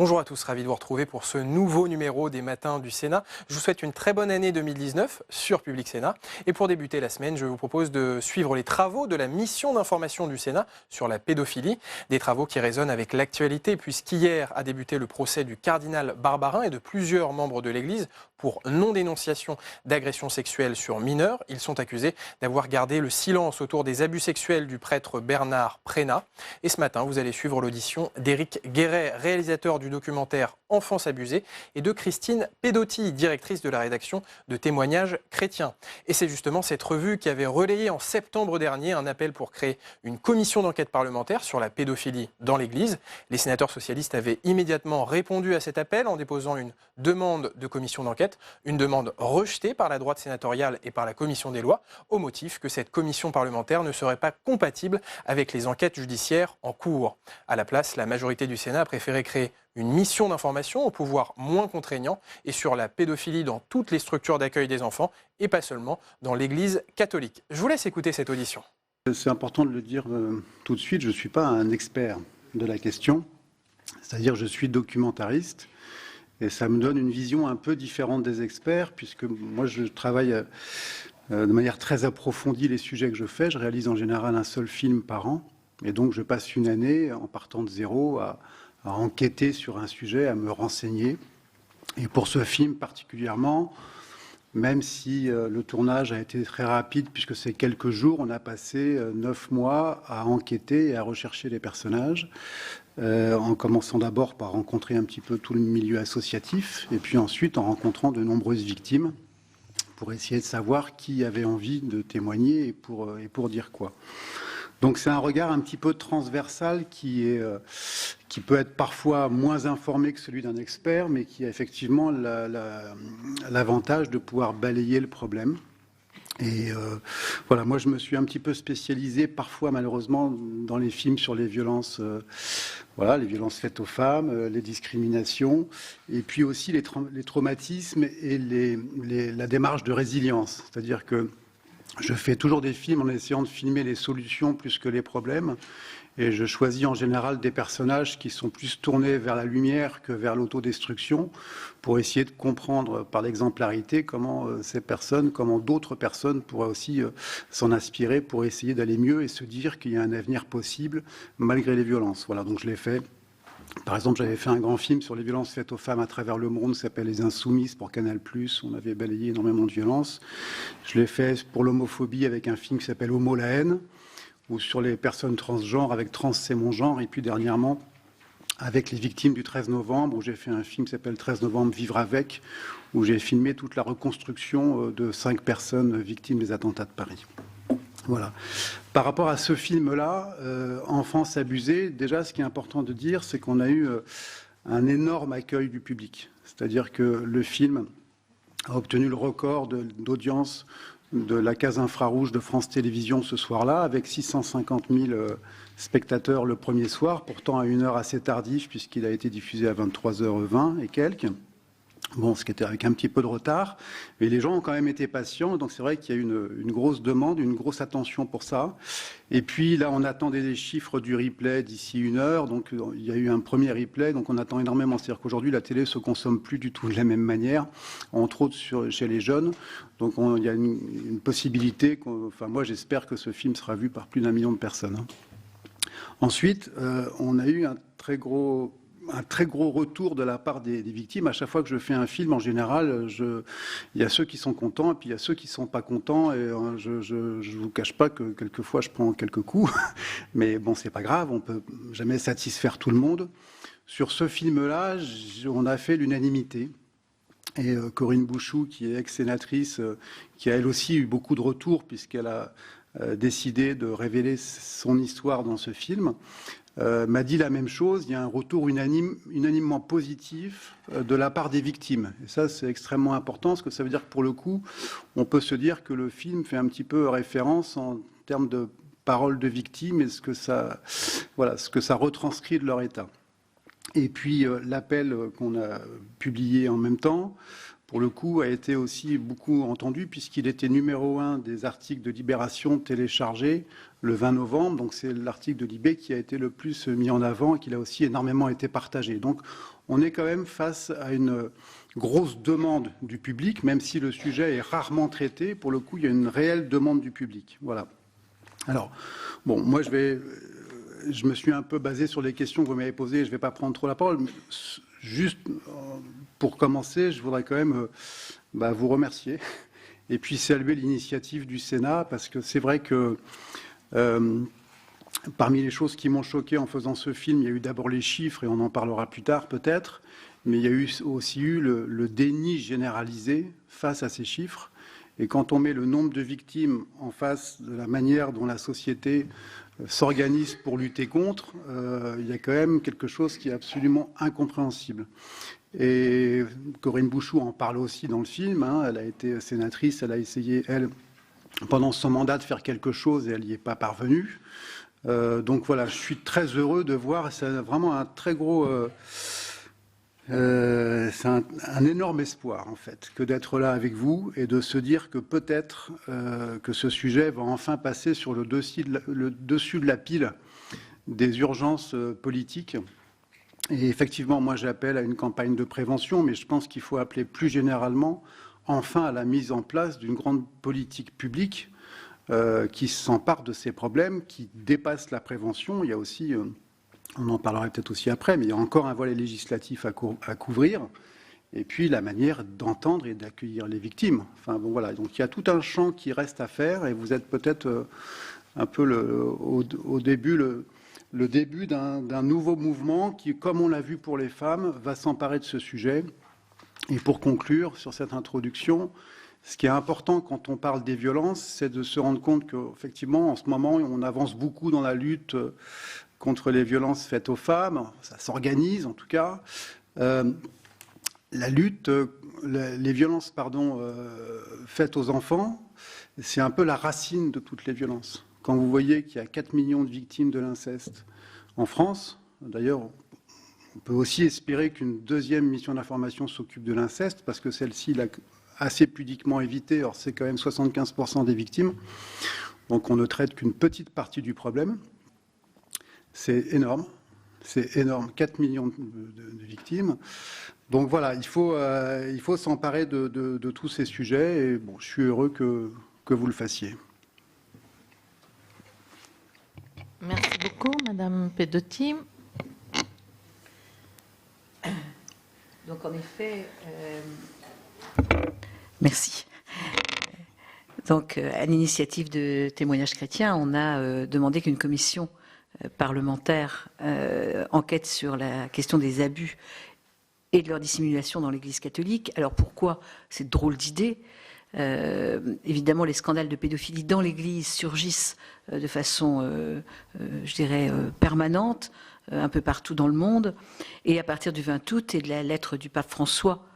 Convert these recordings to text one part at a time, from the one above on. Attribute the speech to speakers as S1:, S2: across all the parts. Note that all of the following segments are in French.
S1: Bonjour à tous, ravi de vous retrouver pour ce nouveau numéro des Matins du Sénat. Je vous souhaite une très bonne année 2019 sur Public Sénat. Et pour débuter la semaine, je vous propose de suivre les travaux de la mission d'information du Sénat sur la pédophilie. Des travaux qui résonnent avec l'actualité puisqu'hier a débuté le procès du cardinal Barbarin et de plusieurs membres de l'Église pour non-dénonciation d'agressions sexuelles sur mineurs. Ils sont accusés d'avoir gardé le silence autour des abus sexuels du prêtre Bernard Prénat. Et ce matin, vous allez suivre l'audition d'Éric Guéret, réalisateur du documentaire Enfance abusée, et de Christine Pedotti, directrice de la rédaction de Témoignages chrétiens. Et c'est justement cette revue qui avait relayé en septembre dernier un appel pour créer une commission d'enquête parlementaire sur la pédophilie dans l'Église. Les sénateurs socialistes avaient immédiatement répondu à cet appel en déposant une demande de commission d'enquête, une demande rejetée par la droite sénatoriale et par la commission des lois, au motif que cette commission parlementaire ne serait pas compatible avec les enquêtes judiciaires en cours. À la place, la majorité du Sénat a préféré créer une mission d'information au pouvoir moins contraignant et sur la pédophilie dans toutes les structures d'accueil des enfants et pas seulement dans l'Église catholique. Je vous laisse écouter cette audition.
S2: C'est important de le dire tout de suite, je ne suis pas un expert de la question, c'est-à-dire je suis documentariste et ça me donne une vision un peu différente des experts puisque moi je travaille de manière très approfondie les sujets que je fais. Je réalise en général un seul film par an et donc je passe une année en partant de zéro à enquêter sur un sujet, à me renseigner. Et pour ce film particulièrement, même si le tournage a été très rapide, puisque c'est quelques jours, on a passé 9 mois à enquêter et à rechercher les personnages, en commençant d'abord par rencontrer un petit peu tout le milieu associatif, et puis ensuite en rencontrant de nombreuses victimes, pour essayer de savoir qui avait envie de témoigner et pour dire quoi. Donc c'est un regard un petit peu transversal qui peut être parfois moins informé que celui d'un expert, mais qui a effectivement l'avantage de pouvoir balayer le problème. Et voilà, moi je me suis un petit peu spécialisé parfois malheureusement dans les films sur les violences, les violences faites aux femmes, les discriminations, et puis aussi les traumatismes et la démarche de résilience. C'est-à-dire que je fais toujours des films en essayant de filmer les solutions plus que les problèmes. Et je choisis en général des personnages qui sont plus tournés vers la lumière que vers l'autodestruction pour essayer de comprendre par l'exemplarité comment ces personnes, comment d'autres personnes pourraient aussi s'en inspirer pour essayer d'aller mieux et se dire qu'il y a un avenir possible malgré les violences. Voilà, donc je l'ai fait. Par exemple, j'avais fait un grand film sur les violences faites aux femmes à travers le monde, qui s'appelle Les Insoumises pour Canal+. On avait balayé énormément de violences. Je l'ai fait pour l'homophobie avec un film qui s'appelle Homo la haine, ou sur les personnes transgenres avec Trans c'est mon genre. Et puis dernièrement, avec les victimes du 13 novembre, où j'ai fait un film qui s'appelle 13 novembre, Vivre avec, où j'ai filmé toute la reconstruction de 5 personnes victimes des attentats de Paris. Voilà. Par rapport à ce film-là, Enfance abusée, déjà, ce qui est important de dire, c'est qu'on a eu un énorme accueil du public. C'est-à-dire que le film a obtenu le record d'audience de la case infrarouge de France Télévisions ce soir-là, avec 650 000 spectateurs le premier soir, pourtant à une heure assez tardive, puisqu'il a été diffusé à 23h20 et quelques. Bon, ce qui était avec un petit peu de retard, mais les gens ont quand même été patients, donc c'est vrai qu'il y a eu une grosse demande, une grosse attention pour ça. Et puis là, on attendait des chiffres du replay d'ici une heure, donc il y a eu un premier replay, donc on attend énormément. C'est-à-dire qu'aujourd'hui, la télé se consomme plus du tout de la même manière, entre autres chez les jeunes. Donc il y a une possibilité, moi j'espère que ce film sera vu par plus d'1 million de personnes. Ensuite, on a eu un très gros retour de la part des victimes. À chaque fois que je fais un film, en général, il y a ceux qui sont contents et puis il y a ceux qui ne sont pas contents. Et je ne vous cache pas que quelquefois je prends quelques coups. Mais bon, c'est pas grave, on ne peut jamais satisfaire tout le monde. Sur ce film-là, on a fait l'unanimité. Et Corinne Bouchoux, qui est ex-sénatrice, qui a elle aussi eu beaucoup de retours puisqu'elle a décidé de révéler son histoire dans ce film, m'a dit la même chose. Il y a un retour unanimement positif de la part des victimes. Et ça, c'est extrêmement important, parce que ça veut dire que pour le coup, on peut se dire que le film fait un petit peu référence en termes de paroles de victimes et ce que ça retranscrit de leur état. Et puis l'appel qu'on a publié en même temps pour le coup, a été aussi beaucoup entendu, puisqu'il était numéro 1 des articles de Libération téléchargés le 20 novembre. Donc c'est l'article de Libé qui a été le plus mis en avant et qui a aussi énormément été partagé. Donc on est quand même face à une grosse demande du public, même si le sujet est rarement traité. Pour le coup, il y a une réelle demande du public. Voilà. Alors, bon, moi je me suis un peu basé sur les questions que vous m'avez posées. Je ne vais pas prendre trop la parole. Mais juste pour commencer, je voudrais quand même vous remercier et puis saluer l'initiative du Sénat, parce que c'est vrai que parmi les choses qui m'ont choqué en faisant ce film, il y a eu d'abord les chiffres, et on en parlera plus tard peut-être, mais il y a aussi eu le déni généralisé face à ces chiffres. Et quand on met le nombre de victimes en face de la manière dont la société s'organise pour lutter contre, il y a quand même quelque chose qui est absolument incompréhensible. Et Corinne Bouchoux en parle aussi dans le film. Elle a été sénatrice, elle a essayé, elle, pendant son mandat, de faire quelque chose et elle n'y est pas parvenue. Donc voilà, je suis très heureux de voir, c'est vraiment un très gros... c'est un énorme espoir, en fait, que d'être là avec vous et de se dire que peut-être que ce sujet va enfin passer sur le dessus de la pile des urgences politiques. Et effectivement, moi, j'appelle à une campagne de prévention, mais je pense qu'il faut appeler plus généralement, enfin, à la mise en place d'une grande politique publique qui s'empare de ces problèmes, qui dépasse la prévention. Il y a aussi... on en parlera peut-être aussi après, mais il y a encore un volet législatif à couvrir, et puis la manière d'entendre et d'accueillir les victimes. Enfin bon, voilà, donc il y a tout un champ qui reste à faire, et vous êtes peut-être un peu au début le début d'un nouveau mouvement qui, comme on l'a vu pour les femmes, va s'emparer de ce sujet. Et pour conclure sur cette introduction, ce qui est important quand on parle des violences, c'est de se rendre compte qu'effectivement, en ce moment, on avance beaucoup dans la lutte contre les violences faites aux femmes. Ça s'organise, en tout cas. La lutte, les violences, faites aux enfants, c'est un peu la racine de toutes les violences. Quand vous voyez qu'il y a 4 millions de victimes de l'inceste en France, d'ailleurs, on peut aussi espérer qu'une deuxième mission d'information s'occupe de l'inceste, parce que celle-ci l'a assez pudiquement évité. Or, c'est quand même 75% des victimes. Donc, on ne traite qu'une petite partie du problème. C'est énorme. C'est énorme. 4 millions de victimes. Donc, voilà, il faut s'emparer de tous ces sujets. Et bon, je suis heureux que vous le fassiez.
S3: Merci beaucoup, Madame Pedotti. Donc, en effet, merci. Donc, à l'initiative de Témoignages chrétiens, on a demandé qu'une commission parlementaire enquête sur la question des abus et de leur dissimulation dans l'Église catholique. Alors, pourquoi cette drôle d'idée ? Évidemment, les scandales de pédophilie dans l'Église surgissent de façon, je dirais, permanente, un peu partout dans le monde. Et à partir du 20 août et de la lettre du pape François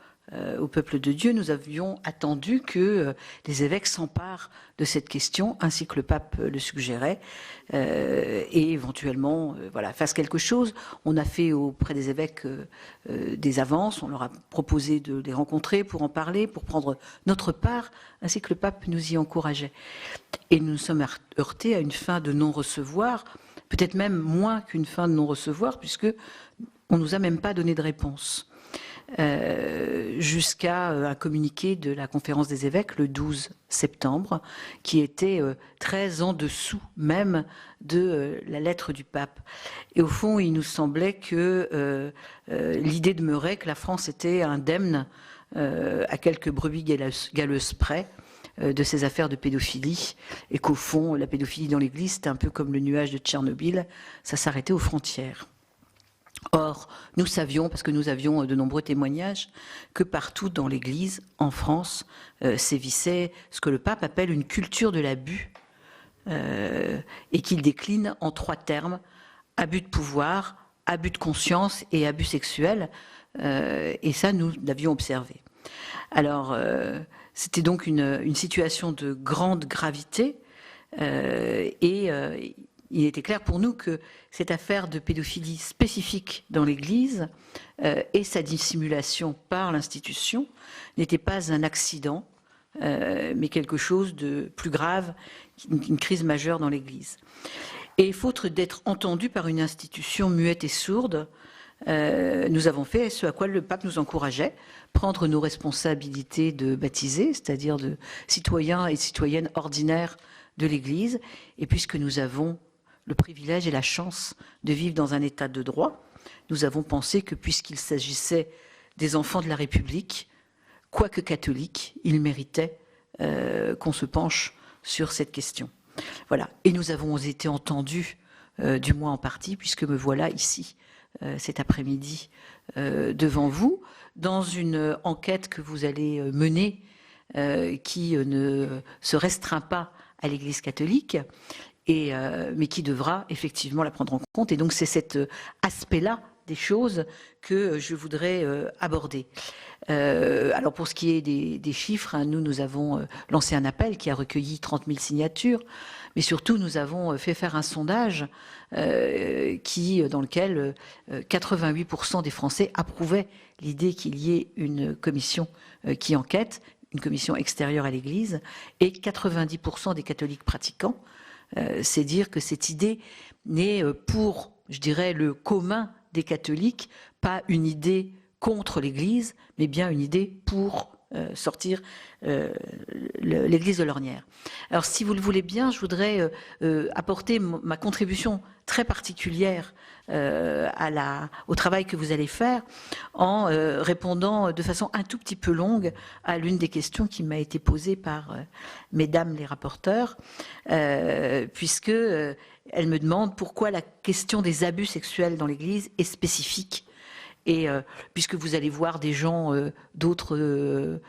S3: au peuple de Dieu, nous avions attendu que les évêques s'emparent de cette question, ainsi que le pape le suggérait, et éventuellement fassent quelque chose. On a fait auprès des évêques des avances, on leur a proposé de les rencontrer pour en parler, pour prendre notre part, ainsi que le pape nous y encourageait. Et nous nous sommes heurtés à une fin de non-recevoir, peut-être même moins qu'une fin de non-recevoir, puisque on nous a même pas donné de réponse. Jusqu'à un communiqué de la conférence des évêques le 12 septembre, qui était très en dessous même de la lettre du pape. Et au fond, il nous semblait que l'idée demeurait que la France était indemne à quelques brebis galeuses près de ces affaires de pédophilie, et qu'au fond, la pédophilie dans l'Église, c'était un peu comme le nuage de Tchernobyl, ça s'arrêtait aux frontières. Or, nous savions, parce que nous avions de nombreux témoignages, que partout dans l'Église, en France, sévissait ce que le pape appelle une culture de l'abus, et qu'il décline en 3 termes: abus de pouvoir, abus de conscience et abus sexuel. Et ça, nous l'avions observé. Alors, c'était donc une situation de grande gravité, et il était clair pour nous que cette affaire de pédophilie spécifique dans l'Église et sa dissimulation par l'institution n'était pas un accident, mais quelque chose de plus grave, une crise majeure dans l'Église. Et faute d'être entendu par une institution muette et sourde, nous avons fait ce à quoi le pape nous encourageait, prendre nos responsabilités de baptisés, c'est-à-dire de citoyens et citoyennes ordinaires de l'Église, et puisque nous avons le privilège et la chance de vivre dans un état de droit, nous avons pensé que puisqu'il s'agissait des enfants de la République, quoique catholiques, ils méritaient qu'on se penche sur cette question. Voilà. Et nous avons été entendus, du moins en partie, puisque me voilà ici cet après-midi devant vous, dans une enquête que vous allez mener, qui ne se restreint pas à l'Église catholique, mais qui devra effectivement la prendre en compte. Et donc c'est cet aspect-là des choses que je voudrais aborder. Alors pour ce qui est des chiffres, hein, nous avons lancé un appel qui a recueilli 30 000 signatures, mais surtout nous avons fait faire un sondage dans lequel 88% des Français approuvaient l'idée qu'il y ait une commission qui enquête, une commission extérieure à l'Église, et 90% des catholiques pratiquants. C'est dire que cette idée n'est pour, je dirais, le commun des catholiques, pas une idée contre l'Église, mais bien une idée pour sortir l'Église de l'ornière. Alors, si vous le voulez bien, je voudrais apporter ma contribution très particulière au travail que vous allez faire en répondant de façon un tout petit peu longue à l'une des questions qui m'a été posée par mesdames les rapporteurs, puisque elles me demandent pourquoi la question des abus sexuels dans l'Église est spécifique. Et puisque vous allez voir des gens d'autres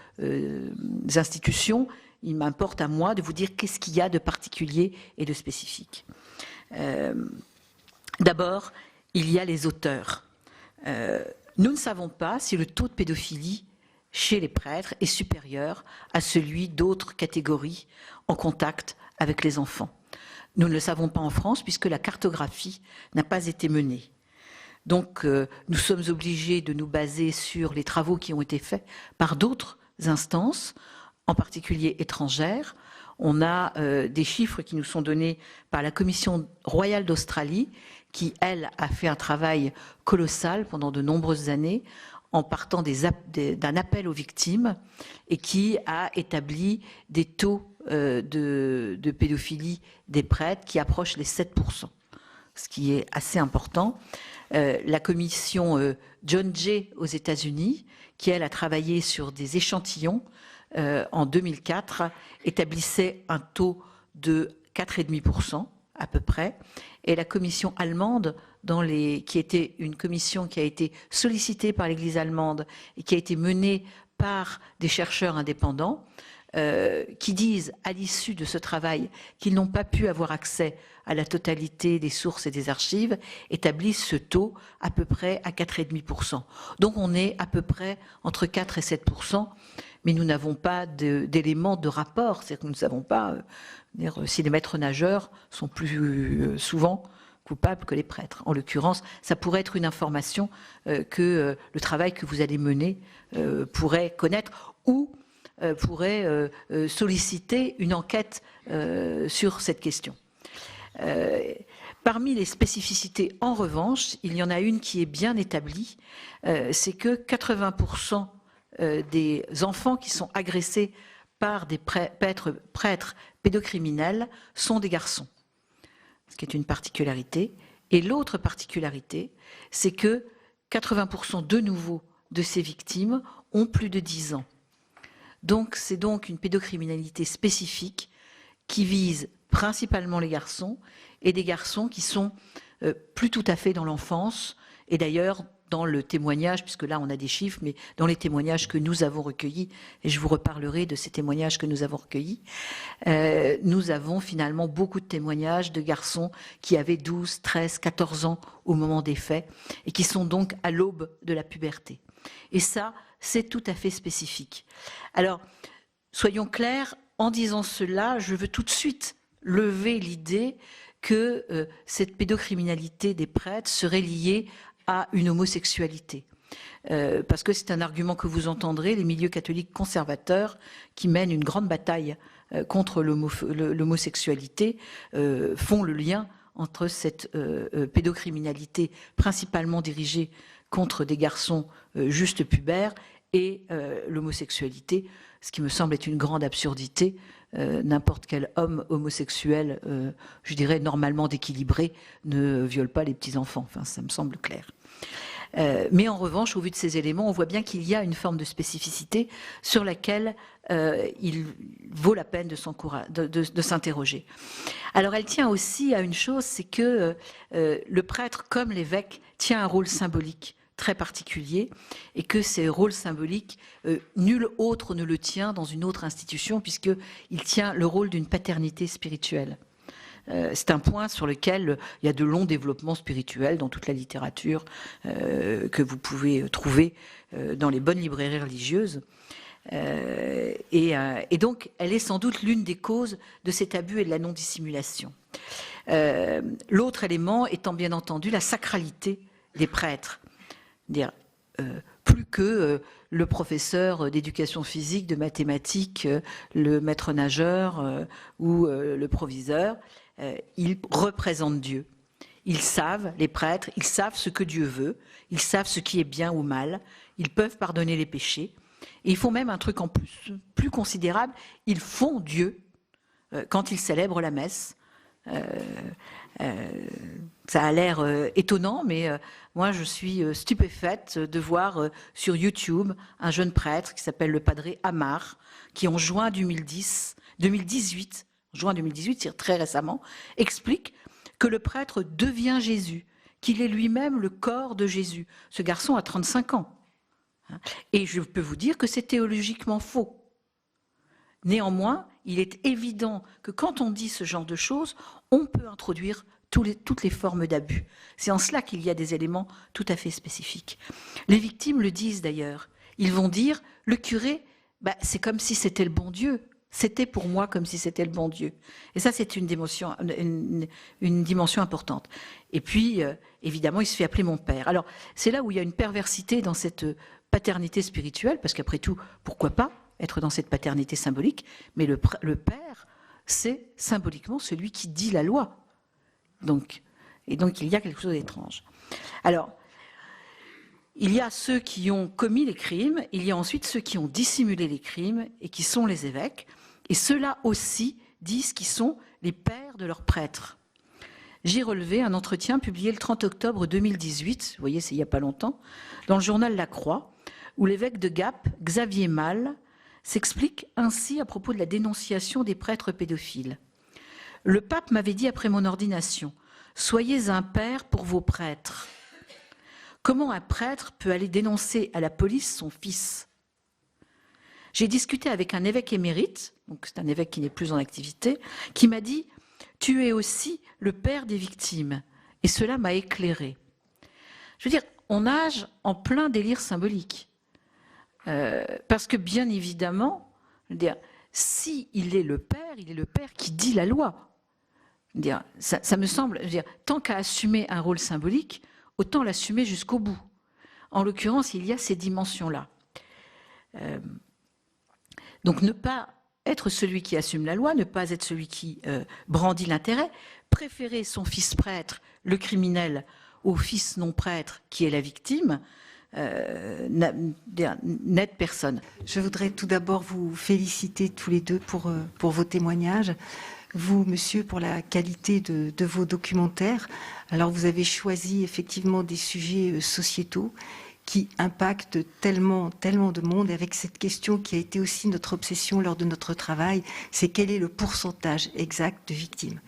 S3: institutions, il m'importe à moi de vous dire qu'est-ce qu'il y a de particulier et de spécifique. D'abord, il y a les auteurs. Nous ne savons pas si le taux de pédophilie chez les prêtres est supérieur à celui d'autres catégories en contact avec les enfants. Nous ne le savons pas en France puisque la cartographie n'a pas été menée. Donc, nous sommes obligés de nous baser sur les travaux qui ont été faits par d'autres instances, en particulier étrangères. On a des chiffres qui nous sont donnés par la Commission royale d'Australie, qui, elle, a fait un travail colossal pendant de nombreuses années, en partant d'un appel aux victimes, et qui a établi des taux de pédophilie des prêtres qui approchent les 7%, ce qui est assez important. La commission John Jay aux États-Unis, qui elle a travaillé sur des échantillons en 2004, établissait un taux de 4,5% à peu près. Et la commission allemande, qui était une commission qui a été sollicitée par l'Église allemande et qui a été menée par des chercheurs indépendants, qui disent à l'issue de ce travail qu'ils n'ont pas pu avoir accès à la totalité des sources et des archives, établissent ce taux à peu près à 4,5%. Donc on est à peu près entre 4 et 7%, mais nous n'avons pas d'éléments de rapport, c'est-à-dire que nous ne savons pas si les maîtres nageurs sont plus souvent coupables que les prêtres. En l'occurrence, ça pourrait être une information que le travail que vous allez mener pourrait connaître ou pourrait solliciter une enquête sur cette question. Parmi les spécificités, en revanche, il y en a une qui est bien établie, c'est que 80% des enfants qui sont agressés par des prêtres pédocriminels sont des garçons, ce qui est une particularité. Et l'autre particularité, c'est que 80% de nouveau de ces victimes ont plus de 10 ans. Donc c'est donc une pédocriminalité spécifique qui vise principalement les garçons et des garçons qui sont plus tout à fait dans l'enfance. Et d'ailleurs, dans le témoignage, puisque là on a des chiffres, mais dans les témoignages que nous avons recueillis, et je vous reparlerai de ces témoignages que nous avons recueillis, nous avons finalement beaucoup de témoignages de garçons qui avaient 12, 13, 14 ans au moment des faits et qui sont donc à l'aube de la puberté. Et ça, c'est tout à fait spécifique. Alors, soyons clairs, en disant cela, je veux tout de suite lever l'idée que cette pédocriminalité des prêtres serait liée à une homosexualité. Parce que c'est un argument que vous entendrez, les milieux catholiques conservateurs qui mènent une grande bataille contre l'homosexualité font le lien entre cette pédocriminalité principalement dirigée contre des garçons juste pubères et l'homosexualité, ce qui me semble être une grande absurdité. N'importe quel homme homosexuel, je dirais normalement déséquilibré, ne viole pas les petits-enfants. Enfin, ça me semble clair. Mais en revanche, au vu de ces éléments, on voit bien qu'il y a une forme de spécificité sur laquelle il vaut la peine de s'interroger. Alors elle tient aussi à une chose, c'est que le prêtre, comme l'évêque, tient un rôle symbolique très particulier et que ces rôles symboliques, nul autre ne le tient dans une autre institution puisqu'il tient le rôle d'une paternité spirituelle. C'est un point sur lequel il y a de longs développements spirituels dans toute la littérature que vous pouvez trouver dans les bonnes librairies religieuses. Et donc, elle est sans doute l'une des causes de cet abus et de la non-dissimulation. L'autre élément étant bien entendu la sacralité des prêtres. Plus que le professeur d'éducation physique, de mathématiques, le maître nageur ou le proviseur, ils représentent Dieu. Ils savent, les prêtres, ils savent ce que Dieu veut, ils savent ce qui est bien ou mal, ils peuvent pardonner les péchés. Et ils font même un truc en plus considérable, ils font Dieu quand ils célèbrent la messe. Ça a l'air étonnant, mais moi je suis stupéfaite de voir sur YouTube un jeune prêtre qui s'appelle le Padre Amar, qui en juin 2018, c'est-à-dire très récemment, explique que le prêtre devient Jésus, qu'il est lui-même le corps de Jésus. Ce garçon a 35 ans. Et je peux vous dire que c'est théologiquement faux. Néanmoins, il est évident que quand on dit ce genre de choses, on peut introduire toutes les formes d'abus. C'est en cela qu'il y a des éléments tout à fait spécifiques. Les victimes le disent d'ailleurs. Ils vont dire, le curé, c'est comme si c'était le bon Dieu. C'était pour moi comme si c'était le bon Dieu. Et ça, c'est une dimension importante. Et puis, évidemment, il se fait appeler mon père. Alors, c'est là où il y a une perversité dans cette paternité spirituelle, parce qu'après tout, pourquoi pas être dans cette paternité symbolique, mais le père, c'est symboliquement celui qui dit la loi. Donc il y a quelque chose d'étrange. Alors, il y a ceux qui ont commis les crimes, il y a ensuite ceux qui ont dissimulé les crimes, et qui sont les évêques, et ceux-là aussi disent qu'ils sont les pères de leurs prêtres. J'ai relevé un entretien publié le 30 octobre 2018, vous voyez, c'est il n'y a pas longtemps, dans le journal La Croix, où l'évêque de Gap, Xavier Malle, s'explique ainsi à propos de la dénonciation des prêtres pédophiles. Le pape m'avait dit après mon ordination, « Soyez un père pour vos prêtres ». Comment un prêtre peut aller dénoncer à la police son fils? J'ai discuté avec un évêque émérite, donc c'est un évêque qui n'est plus en activité, qui m'a dit « Tu es aussi le père des victimes ». Et cela m'a éclairé. Je veux dire, on nage en plein délire symbolique. Parce que bien évidemment, si il est le père qui dit la loi. Ça me semble, tant qu'à assumer un rôle symbolique, autant l'assumer jusqu'au bout. En l'occurrence, il y a ces dimensions-là. Donc ne pas être celui qui assume la loi, ne pas être celui qui brandit l'intérêt, préférer son fils prêtre, le criminel, au fils non prêtre qui est la victime, n'aide personne.
S4: Je voudrais tout d'abord vous féliciter tous les deux pour vos témoignages. Vous, monsieur, pour la qualité de vos documentaires. Alors, vous avez choisi effectivement des sujets sociétaux qui impactent tellement de monde, avec cette question qui a été aussi notre obsession lors de notre travail, c'est quel est le pourcentage exact de victimes.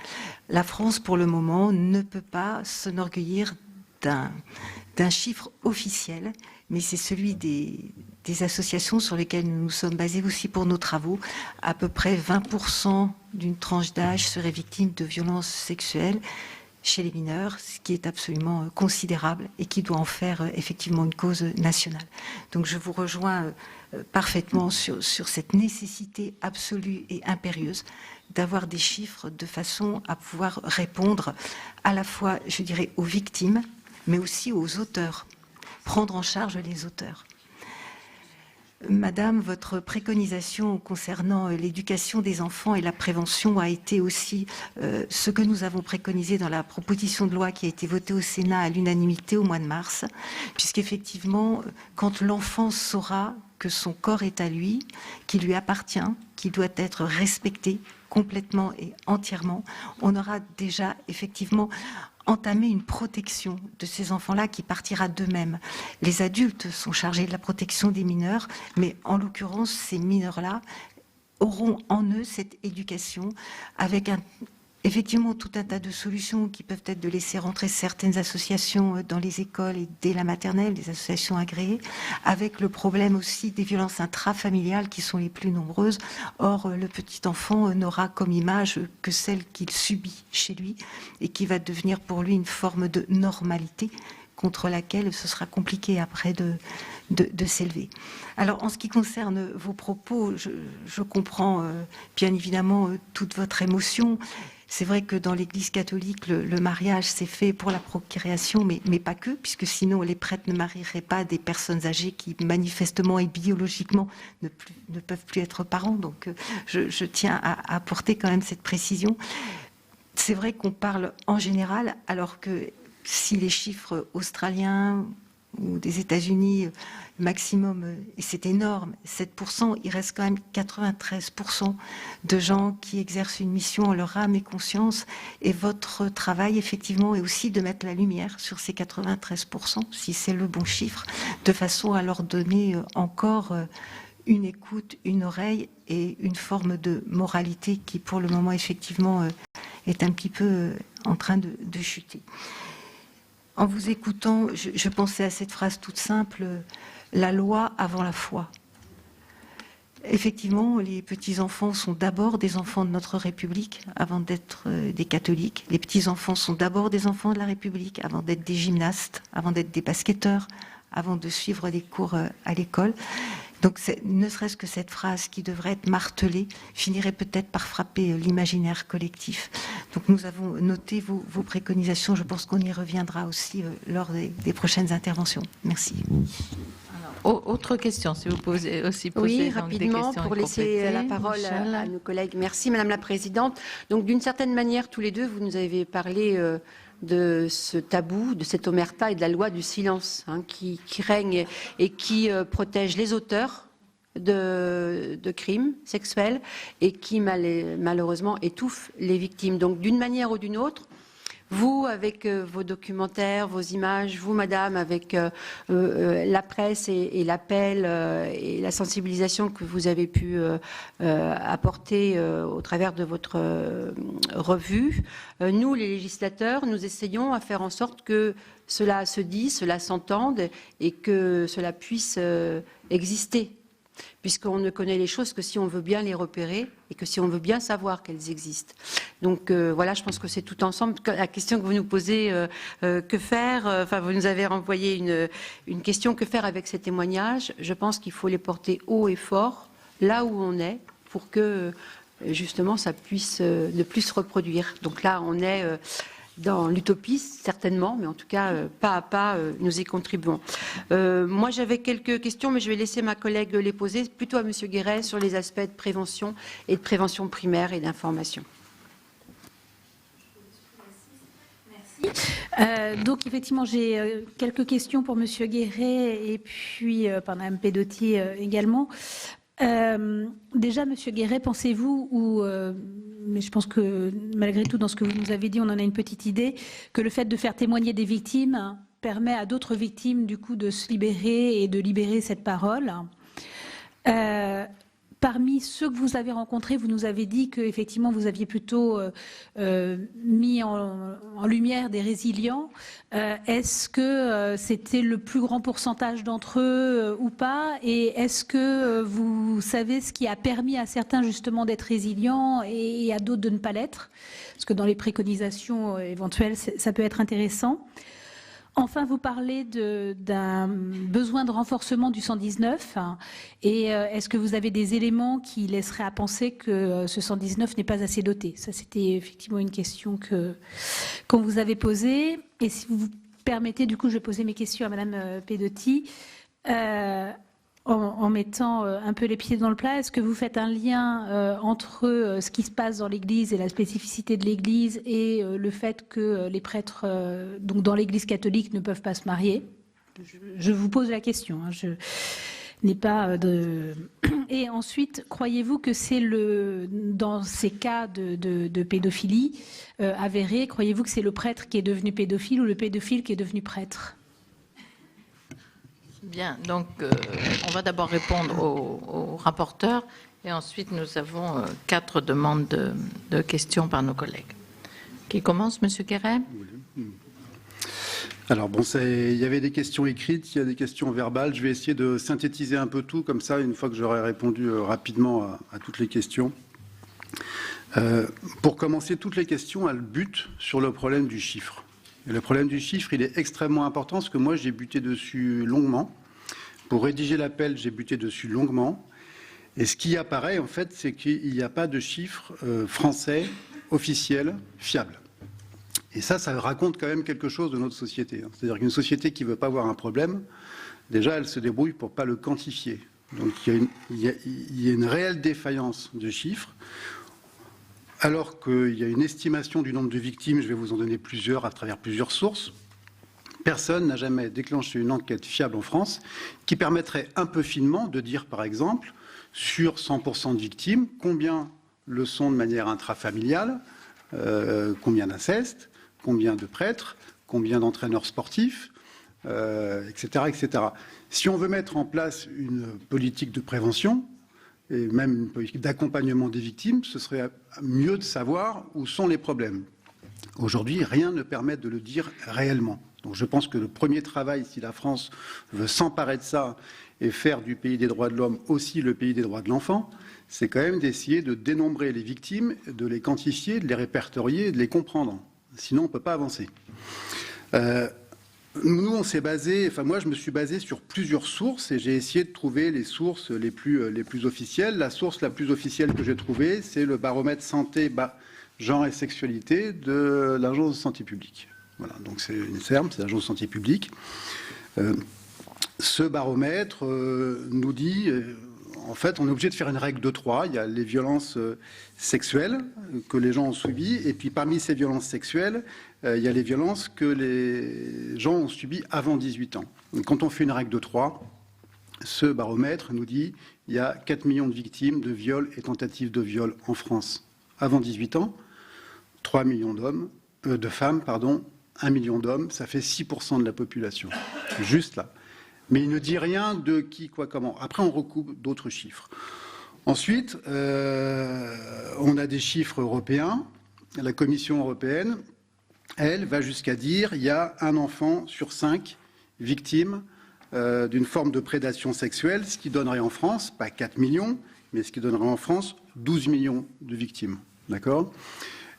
S4: La France, pour le moment, ne peut pas s'enorgueillir d'un chiffre officiel, mais c'est celui des associations sur lesquelles nous nous sommes basés aussi pour nos travaux. À peu près 20% d'une tranche d'âge serait victime de violences sexuelles, chez les mineurs, ce qui est absolument considérable et qui doit en faire effectivement une cause nationale. Donc je vous rejoins parfaitement sur cette nécessité absolue et impérieuse d'avoir des chiffres de façon à pouvoir répondre à la fois, je dirais, aux victimes, mais aussi aux auteurs, prendre en charge les auteurs. Madame, votre préconisation concernant l'éducation des enfants et la prévention a été aussi ce que nous avons préconisé dans la proposition de loi qui a été votée au Sénat à l'unanimité au mois de mars, puisqu'effectivement, quand l'enfant saura que son corps est à lui, qu'il lui appartient, qu'il doit être respecté complètement et entièrement, on aura déjà effectivement entamer une protection de ces enfants-là qui partira d'eux-mêmes. Les adultes sont chargés de la protection des mineurs, mais en l'occurrence, ces mineurs-là auront en eux cette éducation avec effectivement tout un tas de solutions qui peuvent être de laisser rentrer certaines associations dans les écoles et dès la maternelle, des associations agréées, avec le problème aussi des violences intrafamiliales qui sont les plus nombreuses. Or, le petit enfant n'aura comme image que celle qu'il subit chez lui et qui va devenir pour lui une forme de normalité contre laquelle ce sera compliqué après de s'élever. Alors, en ce qui concerne vos propos, je comprends bien évidemment toute votre émotion. C'est vrai que dans l'Église catholique, le mariage s'est fait pour la procréation, mais pas que, puisque sinon les prêtres ne marieraient pas des personnes âgées qui manifestement et biologiquement ne peuvent plus être parents. Donc je tiens à apporter quand même cette précision. C'est vrai qu'on parle en général, alors que si les chiffres australiens ou des États-Unis maximum, et c'est énorme, 7%, il reste quand même 93% de gens qui exercent une mission en leur âme et conscience. Et votre travail, effectivement, est aussi de mettre la lumière sur ces 93%, si c'est le bon chiffre, de façon à leur donner encore une écoute, une oreille et une forme de moralité qui, pour le moment, effectivement, est un petit peu en train de chuter. En vous écoutant, je pensais à cette phrase toute simple, la loi avant la foi. Effectivement, les petits-enfants sont d'abord des enfants de notre République avant d'être des catholiques. Les petits-enfants sont d'abord des enfants de la République avant d'être des gymnastes, avant d'être des basketteurs, avant de suivre des cours à l'école. Donc, ne serait-ce que cette phrase qui devrait être martelée finirait peut-être par frapper l'imaginaire collectif. Donc, nous avons noté vos préconisations. Je pense qu'on y reviendra aussi lors des prochaines interventions. Merci.
S3: Alors, autre question, si vous posez aussi poser
S5: oui, rapidement, pour laisser la parole à nos collègues. Merci, Madame la Présidente. Donc, d'une certaine manière, tous les deux, vous nous avez parlé de ce tabou, de cette omerta et de la loi du silence qui règne et qui protège les auteurs de crimes sexuels et qui malheureusement étouffe les victimes. Donc d'une manière ou d'une autre, vous, avec vos documentaires, vos images, vous, madame, avec la presse et l'appel et la sensibilisation que vous avez pu apporter au travers de votre revue, nous, les législateurs, nous essayons à faire en sorte que cela se dise, cela s'entende et que cela puisse exister. Puisqu'on ne connaît les choses que si on veut bien les repérer et que si on veut bien savoir qu'elles existent. Donc voilà, je pense que c'est tout ensemble. La question que vous nous posez, que faire, enfin vous nous avez renvoyé une question, que faire avec ces témoignages? Je pense qu'il faut les porter haut et fort, là où on est, pour que justement ça puisse ne plus se reproduire. Donc là, on est dans l'utopie, certainement, mais en tout cas, pas à pas, nous y contribuons. Moi, j'avais quelques questions, mais je vais laisser ma collègue les poser, plutôt à Monsieur Guéret, sur les aspects de prévention et de prévention primaire et d'information.
S6: Merci. Donc, effectivement, j'ai quelques questions pour Monsieur Guéret et puis par Mme Pedotti également. Déjà, Monsieur Guéret, pensez-vous, mais je pense que malgré tout, dans ce que vous nous avez dit, on en a une petite idée, que le fait de faire témoigner des victimes permet à d'autres victimes, du coup, de se libérer et de libérer cette parole. parmi ceux que vous avez rencontrés, vous nous avez dit qu'effectivement, vous aviez plutôt mis en lumière des résilients. Est-ce que c'était le plus grand pourcentage d'entre eux ou pas? Et est-ce que vous savez ce qui a permis à certains justement d'être résilients et à d'autres de ne pas l'être? Parce que dans les préconisations éventuelles, ça peut être intéressant. Enfin, vous parlez d'un besoin de renforcement du 119. Et est-ce que vous avez des éléments qui laisseraient à penser que ce 119 n'est pas assez doté? Ça, c'était effectivement une question qu'on vous avait posée. Et si vous permettez, du coup, je vais poser mes questions à Madame Pedotti. En mettant un peu les pieds dans le plat, est-ce que vous faites un lien entre ce qui se passe dans l'Église et la spécificité de l'Église et le fait que les prêtres, donc dans l'Église catholique, ne peuvent pas se marier? Je vous pose la question. Je n'ai pas de. Et ensuite, croyez-vous que c'est dans ces cas de pédophilie avérée, croyez-vous que c'est le prêtre qui est devenu pédophile ou le pédophile qui est devenu prêtre?
S7: Bien, donc on va d'abord répondre au rapporteur et ensuite nous avons 4 demandes de questions par nos collègues. Qui commence, Monsieur Guéret?
S2: Alors bon, il y avait des questions écrites, il y a des questions verbales. Je vais essayer de synthétiser un peu tout, comme ça, une fois que j'aurai répondu rapidement à toutes les questions. Pour commencer, toutes les questions, elles butent sur le problème du chiffre. Et le problème du chiffre, il est extrêmement important, parce que moi, j'ai buté dessus longuement. Pour rédiger l'appel, j'ai buté dessus longuement. Et ce qui apparaît, en fait, c'est qu'il n'y a pas de chiffre français officiel fiable. Et ça raconte quand même quelque chose de notre société. C'est-à-dire qu'une société qui ne veut pas voir un problème, déjà, elle se débrouille pour ne pas le quantifier. Donc, il y a une réelle défaillance de chiffres. Alors qu'il y a une estimation du nombre de victimes, je vais vous en donner plusieurs à travers plusieurs sources. Personne n'a jamais déclenché une enquête fiable en France qui permettrait un peu finement de dire, par exemple, sur 100% de victimes, combien le sont de manière intrafamiliale, combien d'incestes, combien de prêtres, combien d'entraîneurs sportifs, etc., etc. Si on veut mettre en place une politique de prévention, et même une politique d'accompagnement des victimes, ce serait mieux de savoir où sont les problèmes. Aujourd'hui, rien ne permet de le dire réellement. Donc je pense que le premier travail, si la France veut s'emparer de ça et faire du pays des droits de l'homme aussi le pays des droits de l'enfant, c'est quand même d'essayer de dénombrer les victimes, de les quantifier, de les répertorier et de les comprendre. Sinon, on ne peut pas avancer. Nous, on s'est basé, enfin moi je me suis basé sur plusieurs sources et j'ai essayé de trouver les sources les plus officielles. La source la plus officielle que j'ai trouvée, c'est le baromètre santé, genre et sexualité de l'Agence de santé publique. Voilà, donc c'est une CERM, c'est l'Agence de santé publique. Ce baromètre nous dit, en fait, on est obligé de faire une règle de 3. Il y a les violences sexuelles que les gens ont subies, et puis parmi ces violences sexuelles, il y a les violences que les gens ont subies avant 18 ans. Donc, quand on fait une règle de 3, ce baromètre nous dit qu'il y a 4 millions de victimes de viols et tentatives de viol en France avant 18 ans, 3 millions de femmes, 1 million d'hommes, ça fait 6% de la population, juste là. Mais il ne dit rien de qui, quoi, comment. Après, on recoupe d'autres chiffres. Ensuite, on a des chiffres européens. La Commission européenne, elle, va jusqu'à dire qu'il y a un enfant sur 5 victime d'une forme de prédation sexuelle, ce qui donnerait en France, pas 4 millions, mais ce qui donnerait en France 12 millions de victimes. D'accord ?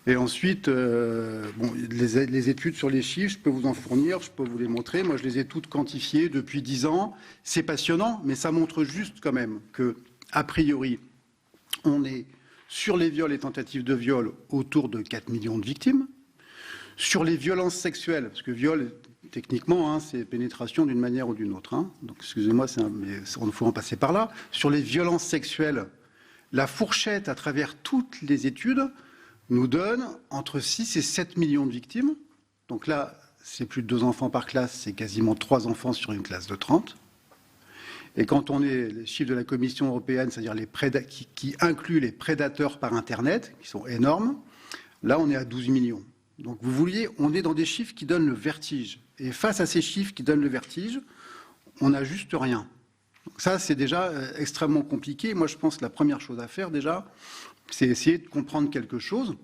S2: Et ensuite, les études sur les chiffres, je peux vous en fournir, je peux vous les montrer. Moi, je les ai toutes quantifiées depuis 10 ans. C'est passionnant, mais ça montre juste quand même que, a priori, on est sur les viols et tentatives de viol autour de 4 millions de victimes. Sur les violences sexuelles, parce que viol, techniquement, c'est pénétration d'une manière ou d'une autre. Donc, excusez-moi, mais il faut en passer par là. Sur les violences sexuelles, la fourchette à travers toutes les études nous donne entre 6 et 7 millions de victimes. Donc là, c'est plus de 2 enfants par classe, c'est quasiment 3 enfants sur une classe de 30. Et quand on est les chiffres de la Commission européenne, c'est-à-dire qui inclut les prédateurs par Internet, qui sont énormes, là, on est à 12 millions. Donc vous voyez, on est dans des chiffres qui donnent le vertige. Et face à ces chiffres qui donnent le vertige, on n'a juste rien. Ça, c'est déjà extrêmement compliqué. Moi, je pense que la première chose à faire, déjà, c'est essayer de comprendre quelque chose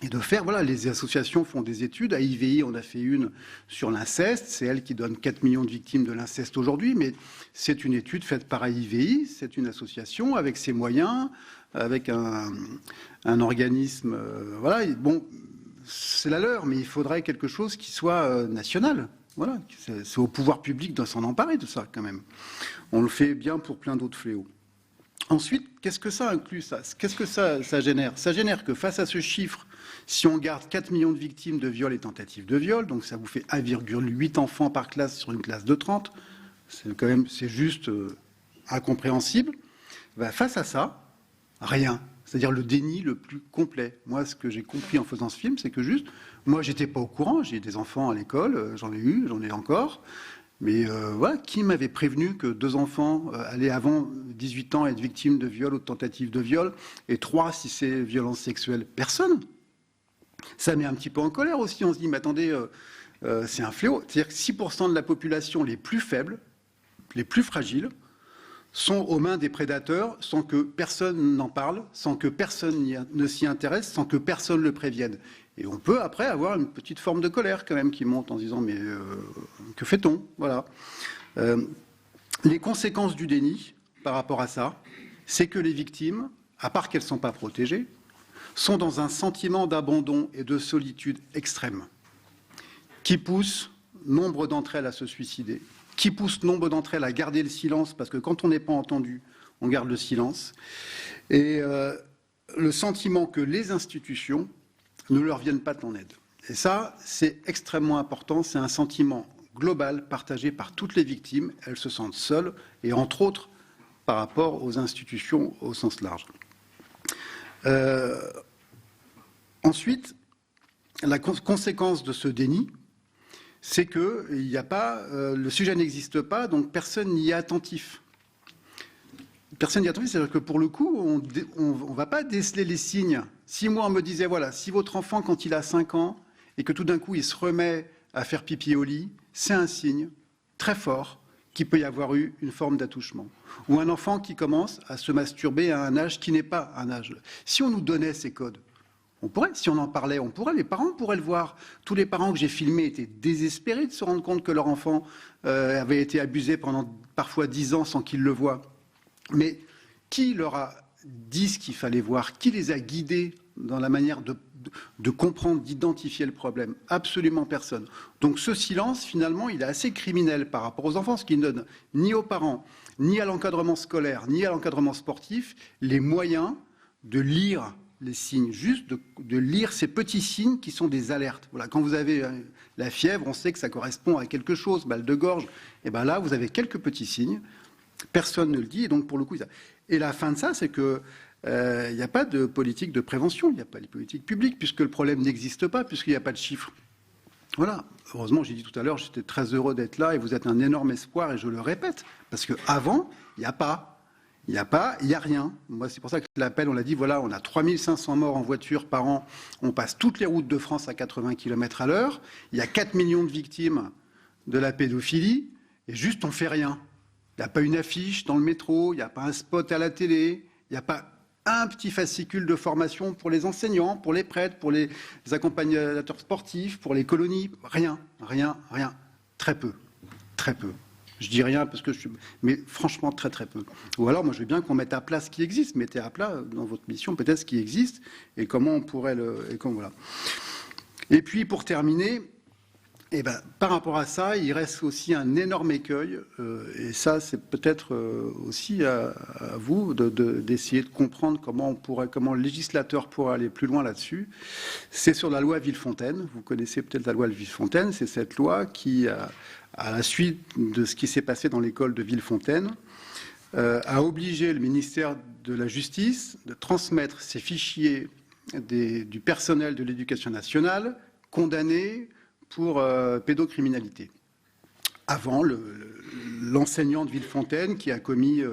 S2: et de faire... Voilà, les associations font des études. À IVI, on a fait une sur l'inceste. C'est elle qui donne 4 millions de victimes de l'inceste aujourd'hui. Mais c'est une étude faite par IVI. C'est une association avec ses moyens, avec un organisme... voilà, bon, c'est la leur, mais il faudrait quelque chose qui soit national. Voilà, c'est au pouvoir public de s'en emparer de ça, quand même. On le fait bien pour plein d'autres fléaux. Ensuite, qu'est-ce que ça inclut, ça? Qu'est-ce que ça génère? Ça génère que face à ce chiffre, si on garde 4 millions de victimes de viol et tentatives de viol, donc ça vous fait 1,8 enfants par classe sur une classe de 30, c'est juste incompréhensible. Ben, face à ça, rien. C'est-à-dire le déni le plus complet. Moi, ce que j'ai compris en faisant ce film, c'est que juste, moi, j'étais pas au courant. J'ai des enfants à l'école, j'en ai eu, j'en ai encore. Mais voilà, qui m'avait prévenu que 2 enfants allaient avant 18 ans être victimes de viol ou de tentatives de viol, et 3 si c'est violence sexuelle? Personne. Ça met un petit peu en colère aussi. On se dit, mais attendez, c'est un fléau. C'est-à-dire que 6% de la population les plus faibles, les plus fragiles, sont aux mains des prédateurs sans que personne n'en parle, sans que personne ne s'y intéresse, sans que personne le prévienne. Et on peut après avoir une petite forme de colère quand même qui monte en se disant mais que fait-on? Voilà. Les conséquences du déni par rapport à ça, c'est que les victimes, à part qu'elles ne sont pas protégées, sont dans un sentiment d'abandon et de solitude extrême qui pousse nombre d'entre elles à se suicider, qui pousse nombre d'entre elles à garder le silence, parce que quand on n'est pas entendu, on garde le silence, et le sentiment que les institutions ne leur viennent pas en aide. Et ça, c'est extrêmement important, c'est un sentiment global partagé par toutes les victimes, elles se sentent seules, et entre autres par rapport aux institutions au sens large. Ensuite, la conséquence de ce déni, c'est que il n'y a pas, le sujet n'existe pas, donc personne n'y est attentif. Personne n'y est attentif, c'est-à-dire que pour le coup, on ne va pas déceler les signes. Si moi on me disait, voilà, si votre enfant, quand il a 5 ans, et que tout d'un coup il se remet à faire pipi au lit, c'est un signe très fort qu'il peut y avoir eu une forme d'attouchement. Ou un enfant qui commence à se masturber à un âge qui n'est pas un âge. Si on nous donnait ces codes, on pourrait, si on en parlait, on pourrait, les parents pourraient le voir. Tous les parents que j'ai filmés étaient désespérés de se rendre compte que leur enfant avait été abusé pendant parfois 10 ans sans qu'ils le voient. Mais qui leur a dit ce qu'il fallait voir? Qui les a guidés dans la manière de comprendre, d'identifier le problème? Absolument personne. Donc ce silence, finalement, il est assez criminel par rapport aux enfants, ce qui ne donne ni aux parents, ni à l'encadrement scolaire, ni à l'encadrement sportif, les moyens de lire les signes, juste de lire ces petits signes qui sont des alertes. Voilà, quand vous avez la fièvre, on sait que ça correspond à quelque chose, mal de gorge. Et bien là, vous avez quelques petits signes, personne ne le dit, et donc pour le coup... Et la fin de ça, c'est que il n'y a pas de politique de prévention, il n'y a pas de politique publique, puisque le problème n'existe pas, puisqu'il n'y a pas de chiffres. Voilà. Heureusement, j'ai dit tout à l'heure, j'étais très heureux d'être là, et vous êtes un énorme espoir, et je le répète, parce qu'avant, il n'y a pas. Il n'y a pas, il n'y a rien. Moi, c'est pour ça que l'appel, on l'a dit, voilà, on a 3500 morts en voiture par an. On passe toutes les routes de France à 80 km à l'heure. Il y a 4 millions de victimes de la pédophilie. Et juste, on ne fait rien. Il n'y a pas une affiche dans le métro. Il n'y a pas un spot à la télé. Il n'y a pas un petit fascicule de formation pour les enseignants, pour les prêtres, pour les accompagnateurs sportifs, pour les colonies. Rien, rien, rien. Très peu. Très peu. Je dis rien parce que je suis... Mais franchement, très très peu. Ou alors, moi, je veux bien qu'on mette à plat ce qui existe. Mettez à plat, dans votre mission, peut-être ce qui existe et comment on pourrait le... Et, voilà. Et puis, pour terminer, eh ben, par rapport à ça, il reste aussi un énorme écueil. Et ça, c'est peut-être aussi à vous d'essayer de comprendre comment le législateur pourrait aller plus loin là-dessus. C'est sur la loi Villefontaine. Vous connaissez peut-être la loi Villefontaine. C'est cette loi qui à la suite de ce qui s'est passé dans l'école de Villefontaine, a obligé le ministère de la Justice de transmettre ces fichiers du personnel de l'éducation nationale condamné pour pédocriminalité. Avant, l'enseignant de Villefontaine qui a commis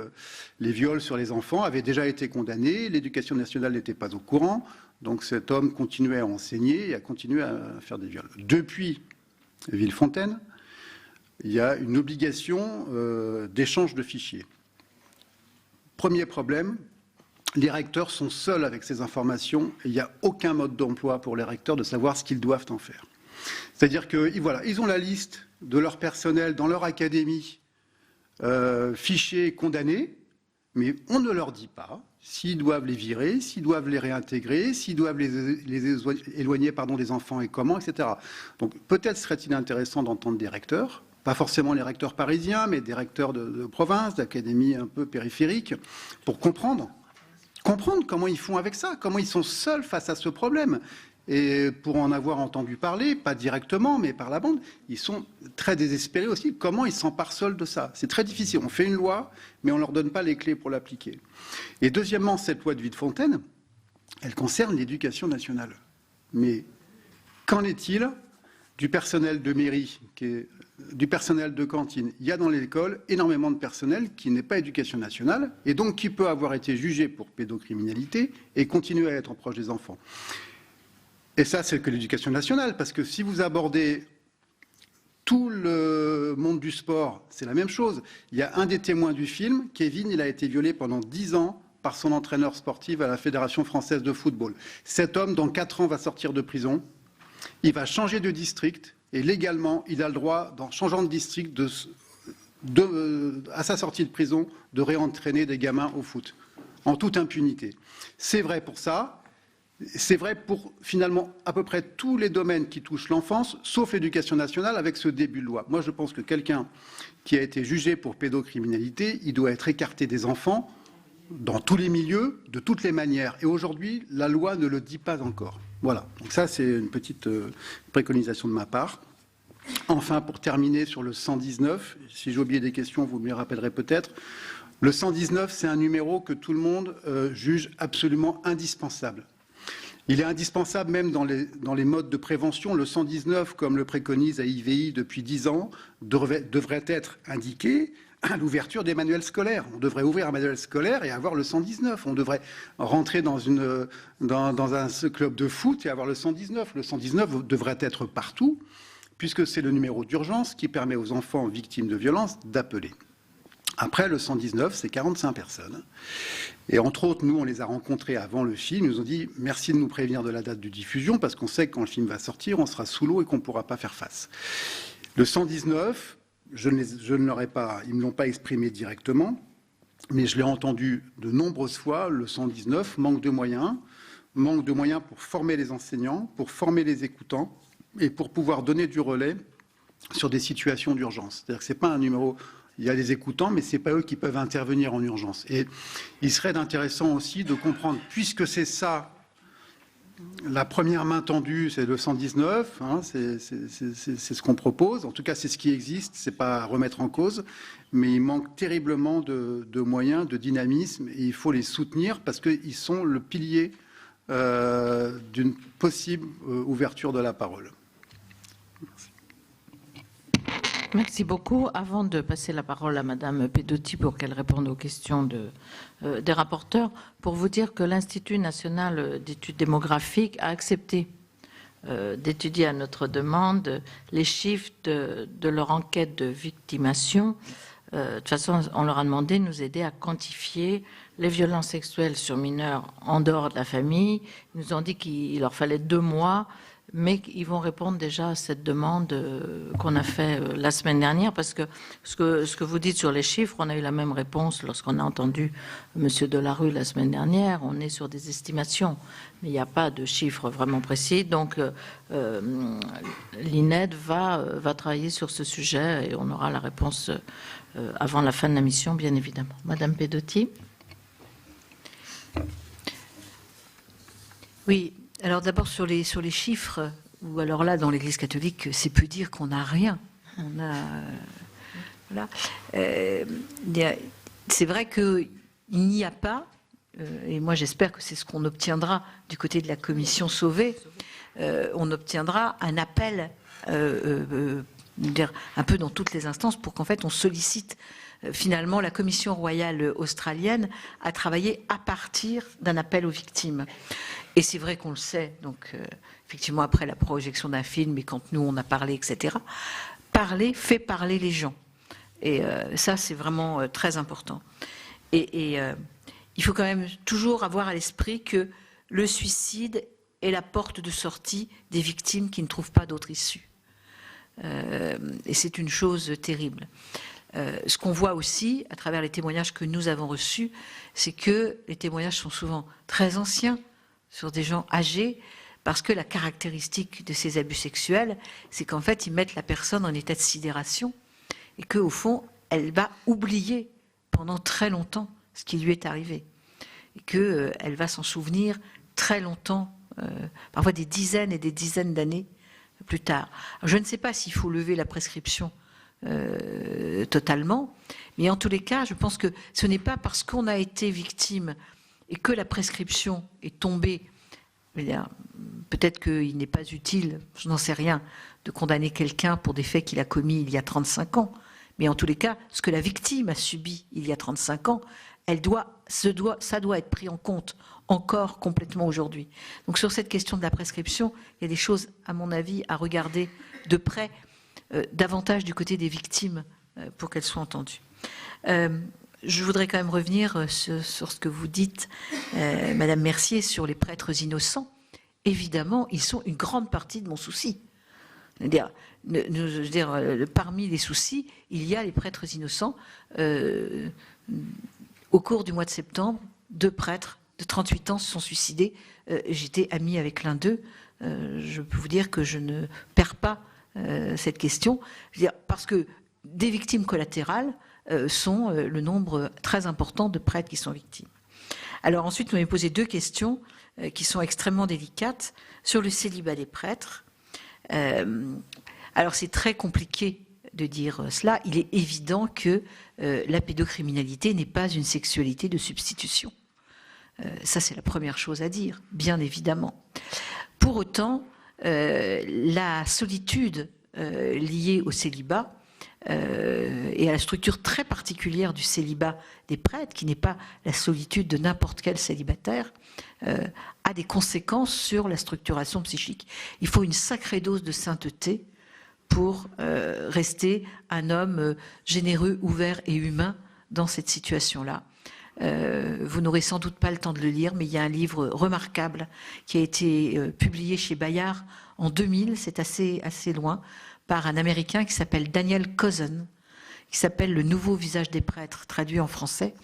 S2: les viols sur les enfants avait déjà été condamné, l'éducation nationale n'était pas au courant, donc cet homme continuait à enseigner et a continué à faire des viols. Depuis Villefontaine, il y a une obligation d'échange de fichiers. Premier problème, les recteurs sont seuls avec ces informations et il n'y a aucun mode d'emploi pour les recteurs de savoir ce qu'ils doivent en faire. C'est-à-dire que voilà, ils ont la liste de leur personnel dans leur académie, fichés condamnés, mais on ne leur dit pas s'ils doivent les virer, s'ils doivent les réintégrer, s'ils doivent les éloigner des enfants et comment, etc. Donc peut-être serait-il intéressant d'entendre des recteurs, pas forcément les recteurs parisiens, mais des recteurs de province, d'académies un peu périphériques, pour comprendre comment ils font avec ça, comment ils sont seuls face à ce problème. Et pour en avoir entendu parler, pas directement, mais par la bande, ils sont très désespérés aussi. Comment ils s'emparent seuls de ça? C'est très difficile. On fait une loi, mais on ne leur donne pas les clés pour l'appliquer. Et deuxièmement, cette loi de Villefontaine, elle concerne l'éducation nationale. Mais qu'en est-il du personnel de mairie, du personnel de cantine? Il y a dans l'école énormément de personnel qui n'est pas éducation nationale et donc qui peut avoir été jugé pour pédocriminalité et continuer à être proche des enfants. Et ça, c'est que l'éducation nationale, parce que si vous abordez tout le monde du sport, c'est la même chose. Il y a un des témoins du film, Kevin, il a été violé pendant 10 ans par son entraîneur sportif à la Fédération française de football. Cet homme, dans 4 ans, va sortir de prison. Il va changer de district et légalement, il a le droit, en changeant de district, à sa sortie de prison, de réentraîner des gamins au foot, en toute impunité. C'est vrai pour ça. C'est vrai pour, finalement, à peu près tous les domaines qui touchent l'enfance, sauf l'éducation nationale, avec ce début de loi. Moi, je pense que quelqu'un qui a été jugé pour pédocriminalité, il doit être écarté des enfants dans tous les milieux, de toutes les manières. Et aujourd'hui, la loi ne le dit pas encore. Voilà. Donc ça, c'est une petite préconisation de ma part. Enfin, pour terminer sur le 119, si j'ai oublié des questions, vous me les rappellerez peut-être. Le 119, c'est un numéro que tout le monde juge absolument indispensable. Il est indispensable même dans les modes de prévention. Le 119, comme le préconise AIVI depuis 10 ans, devrait être indiqué à l'ouverture des manuels scolaires. On devrait ouvrir un manuel scolaire et avoir le 119. On devrait rentrer dans un club de foot et avoir le 119. Le 119 devrait être partout, puisque c'est le numéro d'urgence qui permet aux enfants victimes de violences d'appeler. Après, le 119, c'est 45 personnes. Et entre autres, nous, on les a rencontrés avant le film. Ils nous ont dit « Merci de nous prévenir de la date de diffusion, parce qu'on sait que quand le film va sortir, on sera sous l'eau et qu'on ne pourra pas faire face. » Le 119, je ne l'aurais pas, ils ne me l'ont pas exprimé directement, mais je l'ai entendu de nombreuses fois. Le 119 manque de moyens pour former les enseignants, pour former les écoutants et pour pouvoir donner du relais sur des situations d'urgence. C'est-à-dire que ce n'est pas un numéro... Il y a des écoutants, mais ce n'est pas eux qui peuvent intervenir en urgence. Et il serait intéressant aussi de comprendre, puisque c'est ça, la première main tendue, c'est le 119, hein, c'est ce qu'on propose. En tout cas, c'est ce qui existe, ce n'est pas à remettre en cause, mais il manque terriblement de moyens, de dynamisme, et il faut les soutenir parce qu'ils sont le pilier d'une possible ouverture de la parole.
S7: Merci beaucoup. Avant de passer la parole à Madame Pedotti pour qu'elle réponde aux questions des rapporteurs, pour vous dire que l'Institut national d'études démographiques a accepté d'étudier à notre demande les chiffres de leur enquête de victimation. De toute façon, on leur a demandé de nous aider à quantifier les violences sexuelles sur mineurs en dehors de la famille. Ils nous ont dit qu'il leur fallait 2 mois. Mais ils vont répondre déjà à cette demande qu'on a fait la semaine dernière, parce que ce que vous dites sur les chiffres, on a eu la même réponse lorsqu'on a entendu M. Delarue la semaine dernière. On est sur des estimations, mais il n'y a pas de chiffres vraiment précis. Donc l'INED va travailler sur ce sujet et on aura la réponse avant la fin de la mission, bien évidemment. Madame Pedotti.
S3: Oui. Alors d'abord sur les chiffres, ou alors là dans l'Église catholique, c'est peu dire qu'on n'a rien. On a voilà. C'est vrai qu'il n'y a pas, et moi j'espère que c'est ce qu'on obtiendra du côté de la commission Sauvé, on obtiendra un appel, un peu dans toutes les instances, pour qu'en fait on sollicite finalement la Commission royale australienne à travailler à partir d'un appel aux victimes. Et c'est vrai qu'on le sait, donc effectivement après la projection d'un film et quand nous on a parlé, etc., fait parler les gens. Et ça, c'est vraiment très important. Et il faut quand même toujours avoir à l'esprit que le suicide est la porte de sortie des victimes qui ne trouvent pas d'autre issue. Et c'est une chose terrible. Ce qu'on voit aussi, à travers les témoignages que nous avons reçus, c'est que les témoignages sont souvent très anciens, sur des gens âgés, parce que la caractéristique de ces abus sexuels, c'est qu'en fait, ils mettent la personne en état de sidération, et qu'au fond, elle va oublier pendant très longtemps ce qui lui est arrivé, et qu'elle va s'en souvenir très longtemps, parfois des dizaines et des dizaines d'années plus tard. Alors, je ne sais pas s'il faut lever la prescription totalement, mais en tous les cas, je pense que ce n'est pas parce qu'on a été victime et que la prescription est tombée, peut-être qu'il n'est pas utile, je n'en sais rien, de condamner quelqu'un pour des faits qu'il a commis il y a 35 ans, mais en tous les cas, ce que la victime a subi il y a 35 ans, ça doit être pris en compte encore complètement aujourd'hui. Donc sur cette question de la prescription, il y a des choses, à mon avis, à regarder de près, davantage du côté des victimes pour qu'elles soient entendues. Je voudrais quand même revenir sur ce que vous dites, Madame Mercier, sur les prêtres innocents. Évidemment, ils sont une grande partie de mon souci. Parmi les soucis, il y a les prêtres innocents. Au cours du mois de septembre, 2 prêtres de 38 ans se sont suicidés. J'étais amie avec l'un d'eux. Je peux vous dire que je ne perds pas cette question, parce que des victimes collatérales sont le nombre très important de prêtres qui sont victimes. Alors ensuite, vous m'avez posé 2 questions qui sont extrêmement délicates sur le célibat des prêtres. Alors c'est très compliqué de dire cela. Il est évident que la pédocriminalité n'est pas une sexualité de substitution. Ça, c'est la première chose à dire, bien évidemment. Pour autant, la solitude liée au célibat et à la structure très particulière du célibat des prêtres, qui n'est pas la solitude de n'importe quel célibataire, a des conséquences sur la structuration psychique. Il faut une sacrée dose de sainteté pour rester un homme généreux, ouvert et humain dans cette situation-là. Vous n'aurez sans doute pas le temps de le lire, mais il y a un livre remarquable qui a été publié chez Bayard en 2000, c'est assez loin, par un Américain qui s'appelle Daniel Cousin, qui s'appelle « Le nouveau visage des prêtres », traduit en français,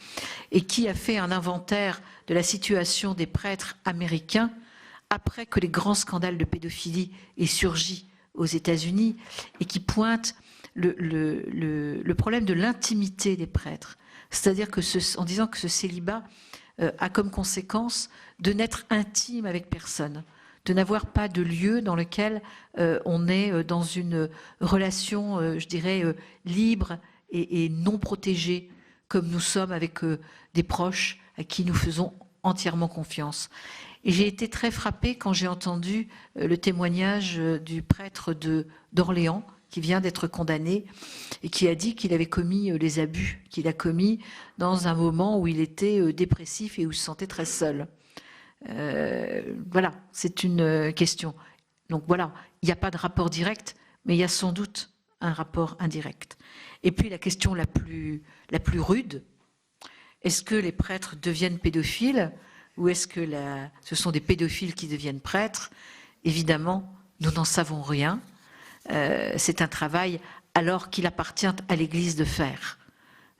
S3: et qui a fait un inventaire de la situation des prêtres américains après que les grands scandales de pédophilie aient surgi aux États-Unis, et qui pointe le problème de l'intimité des prêtres. C'est-à-dire en disant que ce célibat a comme conséquence de n'être intime avec personne, de n'avoir pas de lieu dans lequel on est dans une relation, je dirais, libre et non protégée, comme nous sommes avec des proches à qui nous faisons entièrement confiance. Et j'ai été très frappée quand j'ai entendu le témoignage du prêtre d'Orléans, qui vient d'être condamné et qui a dit qu'il avait commis les abus qu'il a commis dans un moment où il était dépressif et où il se sentait très seul. Voilà, c'est une question. Donc voilà, il n'y a pas de rapport direct, mais il y a sans doute un rapport indirect. Et puis la question la plus rude, est-ce que les prêtres deviennent pédophiles ou est-ce que ce sont des pédophiles qui deviennent prêtres? Évidemment, nous n'en savons rien. C'est un travail alors qu'il appartient à l'Église de faire.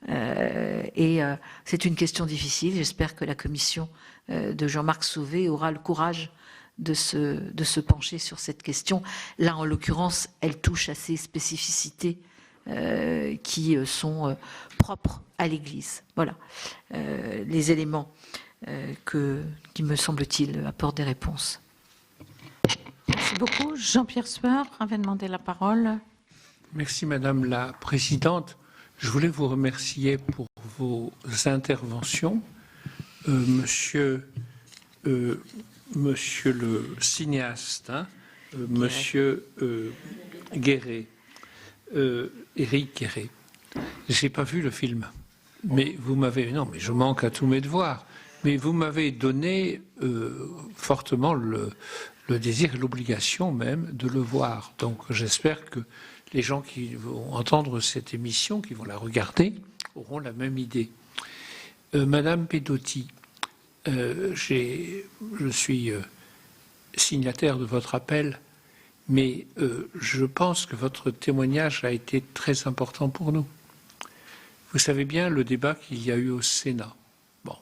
S3: C'est une question difficile. J'espère que la commission de Jean-Marc Sauvé aura le courage de se pencher sur cette question. Là, en l'occurrence, elle touche à ces spécificités qui sont propres à l'Église. Voilà les éléments qui, me semble-t-il, apportent des réponses.
S7: Merci beaucoup. Jean-Pierre Sueur avait demandé la parole.
S8: Merci Madame la Présidente. Je voulais vous remercier pour vos interventions. Monsieur le cinéaste, Monsieur Guéret, Éric Guéret. Je n'ai pas vu le film, mais vous m'avez... Non, mais je manque à tous mes devoirs. Mais vous m'avez donné fortement le désir et l'obligation même de le voir. Donc j'espère que les gens qui vont entendre cette émission, qui vont la regarder, auront la même idée. Madame Pedotti, je suis signataire de votre appel, mais je pense que votre témoignage a été très important pour nous. Vous savez bien le débat qu'il y a eu au Sénat. Bon.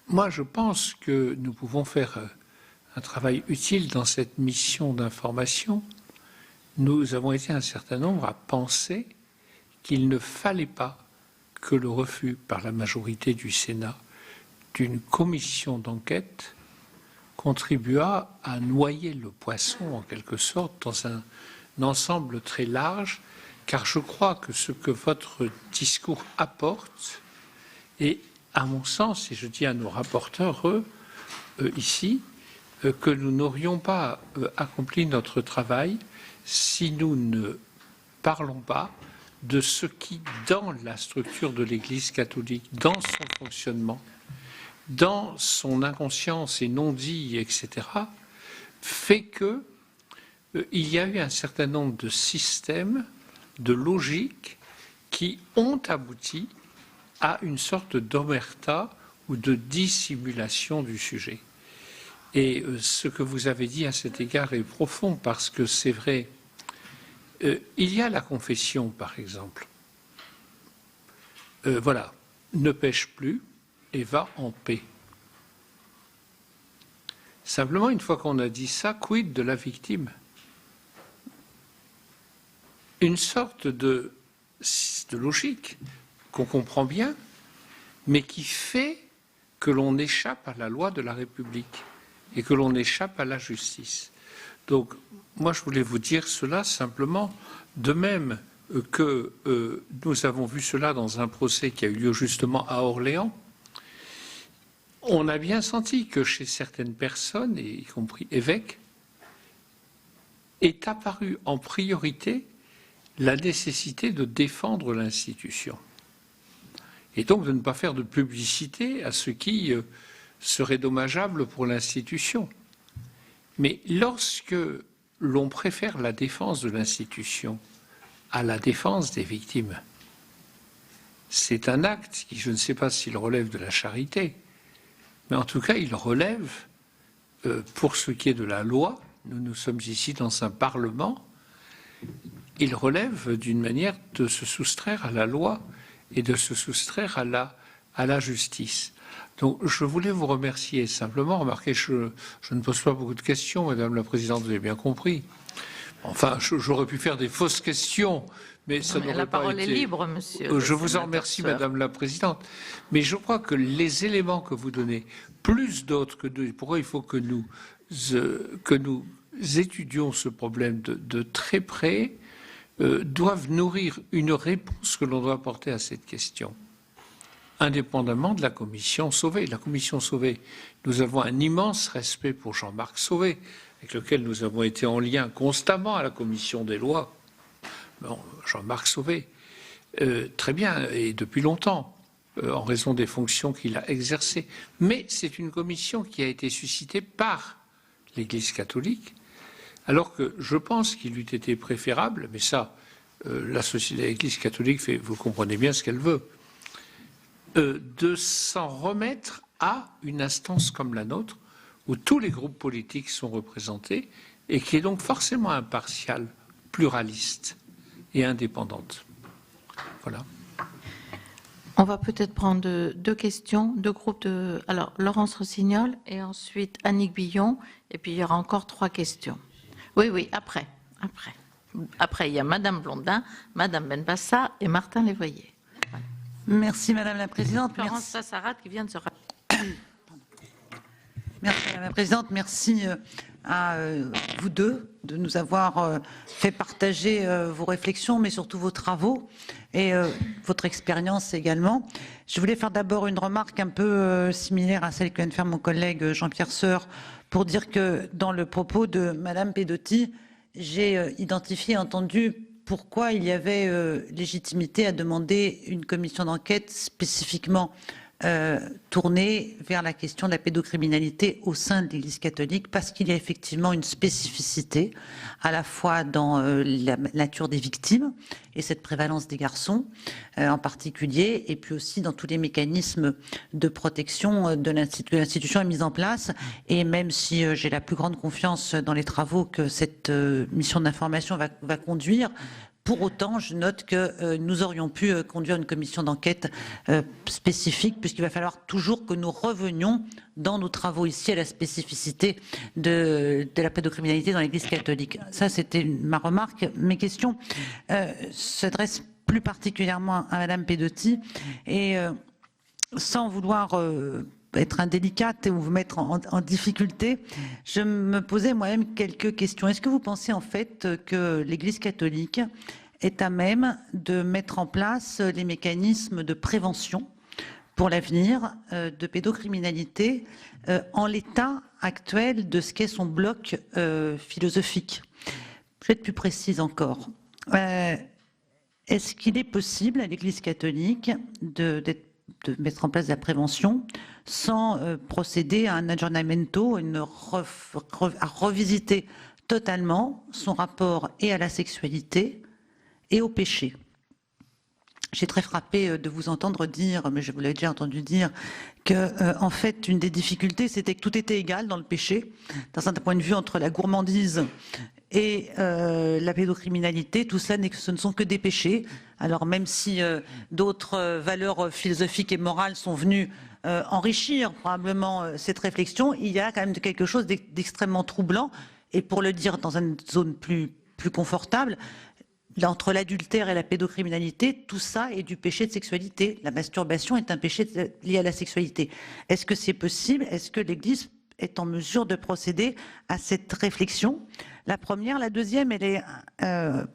S8: Moi, je pense que nous pouvons faire un travail utile dans cette mission d'information. Nous avons été un certain nombre à penser qu'il ne fallait pas que le refus par la majorité du Sénat d'une commission d'enquête contribua à noyer le poisson, en quelque sorte, dans un ensemble très large, car je crois que ce que votre discours apporte est, à mon sens, et je dis à nos rapporteurs ici, que nous n'aurions pas accompli notre travail si nous ne parlons pas de ce qui, dans la structure de l'Église catholique, dans son fonctionnement, dans son inconscience et non-dit, etc., fait que il y a eu un certain nombre de systèmes, de logiques qui ont abouti à une sorte d'omerta ou de dissimulation du sujet. Et ce que vous avez dit à cet égard est profond, parce que c'est vrai. Il y a la confession, par exemple. Voilà, ne pêche plus et va en paix. Simplement, une fois qu'on a dit ça, quid de la victime? Une sorte de logique qu'on comprend bien, mais qui fait que l'on échappe à la loi de la République et que l'on échappe à la justice. Donc, moi, je voulais vous dire cela simplement, de même que nous avons vu cela dans un procès qui a eu lieu justement à Orléans. On a bien senti que chez certaines personnes, y compris évêques, est apparue en priorité la nécessité de défendre l'institution. Et donc de ne pas faire de publicité à ce qui serait dommageable pour l'institution. Mais lorsque l'on préfère la défense de l'institution à la défense des victimes, c'est un acte qui, je ne sais pas s'il relève de la charité, mais en tout cas, il relève, pour ce qui est de la loi, nous sommes ici dans un Parlement, il relève d'une manière de se soustraire à la loi et de se soustraire à la justice. Donc, je voulais vous remercier simplement. Remarquez, je ne pose pas beaucoup de questions, Madame la Présidente, vous avez bien compris. Enfin, j'aurais pu faire des fausses questions, mais ça n'aurait pas été...
S7: La parole est libre, monsieur.
S8: Je vous en remercie, Madame la Présidente. Mais je crois que les éléments que vous donnez, plus d'autres que deux, pourquoi il faut que nous étudions ce problème de très près, doivent nourrir une réponse que l'on doit apporter à cette question, indépendamment de la commission Sauvé. La commission Sauvé, nous avons un immense respect pour Jean-Marc Sauvé, avec lequel nous avons été en lien constamment à la commission des lois. Bon, Jean-Marc Sauvé, très bien, et depuis longtemps, en raison des fonctions qu'il a exercées. Mais c'est une commission qui a été suscitée par l'Église catholique, alors que je pense qu'il eût été préférable, mais ça, l'Église catholique fait, vous comprenez bien ce qu'elle veut, de s'en remettre à une instance comme la nôtre, où tous les groupes politiques sont représentés, et qui est donc forcément impartiale, pluraliste et indépendante. Voilà.
S7: On va peut-être prendre deux questions, deux groupes de... Alors, Laurence Rossignol et ensuite Annick Billon, et puis il y aura encore 3 questions. Oui, après. Après, il y a Madame Blondin, Madame Benbassa et Martin Lévoyer. Voilà.
S9: Merci Madame la Présidente.
S7: Florence Sassarade qui vient de se rappeler.
S9: Merci Madame la Présidente, merci à vous deux de nous avoir fait partager vos réflexions, mais surtout vos travaux et votre expérience également. Je voulais faire d'abord une remarque un peu similaire à celle que vient de faire mon collègue Jean-Pierre Soeur, pour dire que dans le propos de Madame Pedotti, j'ai identifié et entendu pourquoi il y avait légitimité à demander une commission d'enquête spécifiquement tourner vers la question de la pédocriminalité au sein de l'Église catholique, parce qu'il y a effectivement une spécificité, à la fois dans la nature des victimes et cette prévalence des garçons en particulier, et puis aussi dans tous les mécanismes de protection de l'institution est mise en place. Et même si j'ai la plus grande confiance dans les travaux que cette mission d'information va conduire, pour autant, je note que nous aurions pu conduire une commission d'enquête spécifique, puisqu'il va falloir toujours que nous revenions dans nos travaux ici à la spécificité de la pédocriminalité dans l'Église catholique. Ça, c'était ma remarque. Mes questions s'adressent plus particulièrement à Madame Pedotti, et sans vouloir être indélicate ou vous mettre en difficulté, je me posais moi-même quelques questions. Est-ce que vous pensez en fait que l'Église catholique est à même de mettre en place les mécanismes de prévention pour l'avenir de pédocriminalité en l'état actuel de ce qu'est son bloc philosophique? Je vais être plus précise encore. Est-ce qu'il est possible à l'Église catholique de mettre en place de la prévention sans procéder à un aggiornamento, à revisiter totalement son rapport et à la sexualité et au péché? J'ai très frappé de vous entendre dire, mais je vous l'avais déjà entendu dire, que en fait une des difficultés c'était que tout était égal dans le péché, d'un certain point de vue entre la gourmandise et la pédocriminalité. Tout cela ce ne sont que des péchés. Alors même si d'autres valeurs philosophiques et morales sont venues enrichir probablement cette réflexion, il y a quand même quelque chose d'extrêmement troublant. Et pour le dire dans une zone plus confortable, entre l'adultère et la pédocriminalité, tout ça est du péché de sexualité. La masturbation est un péché lié à la sexualité. Est-ce que c'est possible? Est-ce que l'Église est en mesure de procéder à cette réflexion? La première. La deuxième, elle est un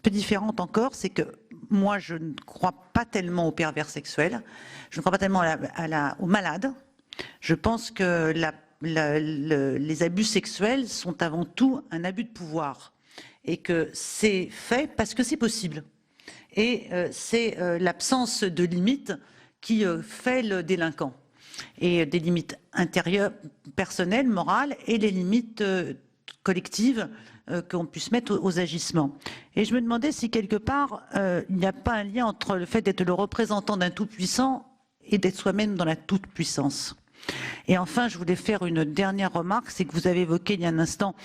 S9: peu différente encore, c'est que moi, je ne crois pas tellement aux pervers sexuels, je ne crois pas tellement aux malades. Je pense que les abus sexuels sont avant tout un abus de pouvoir, et que c'est fait parce que c'est possible. Et c'est l'absence de limites qui fait le délinquant. Et des limites intérieures, personnelles, morales, et les limites collectives qu'on puisse mettre aux agissements. Et je me demandais si quelque part, il n'y a pas un lien entre le fait d'être le représentant d'un tout-puissant et d'être soi-même dans la toute-puissance. Et enfin, je voulais faire une dernière remarque, c'est que vous avez évoqué il y a un instant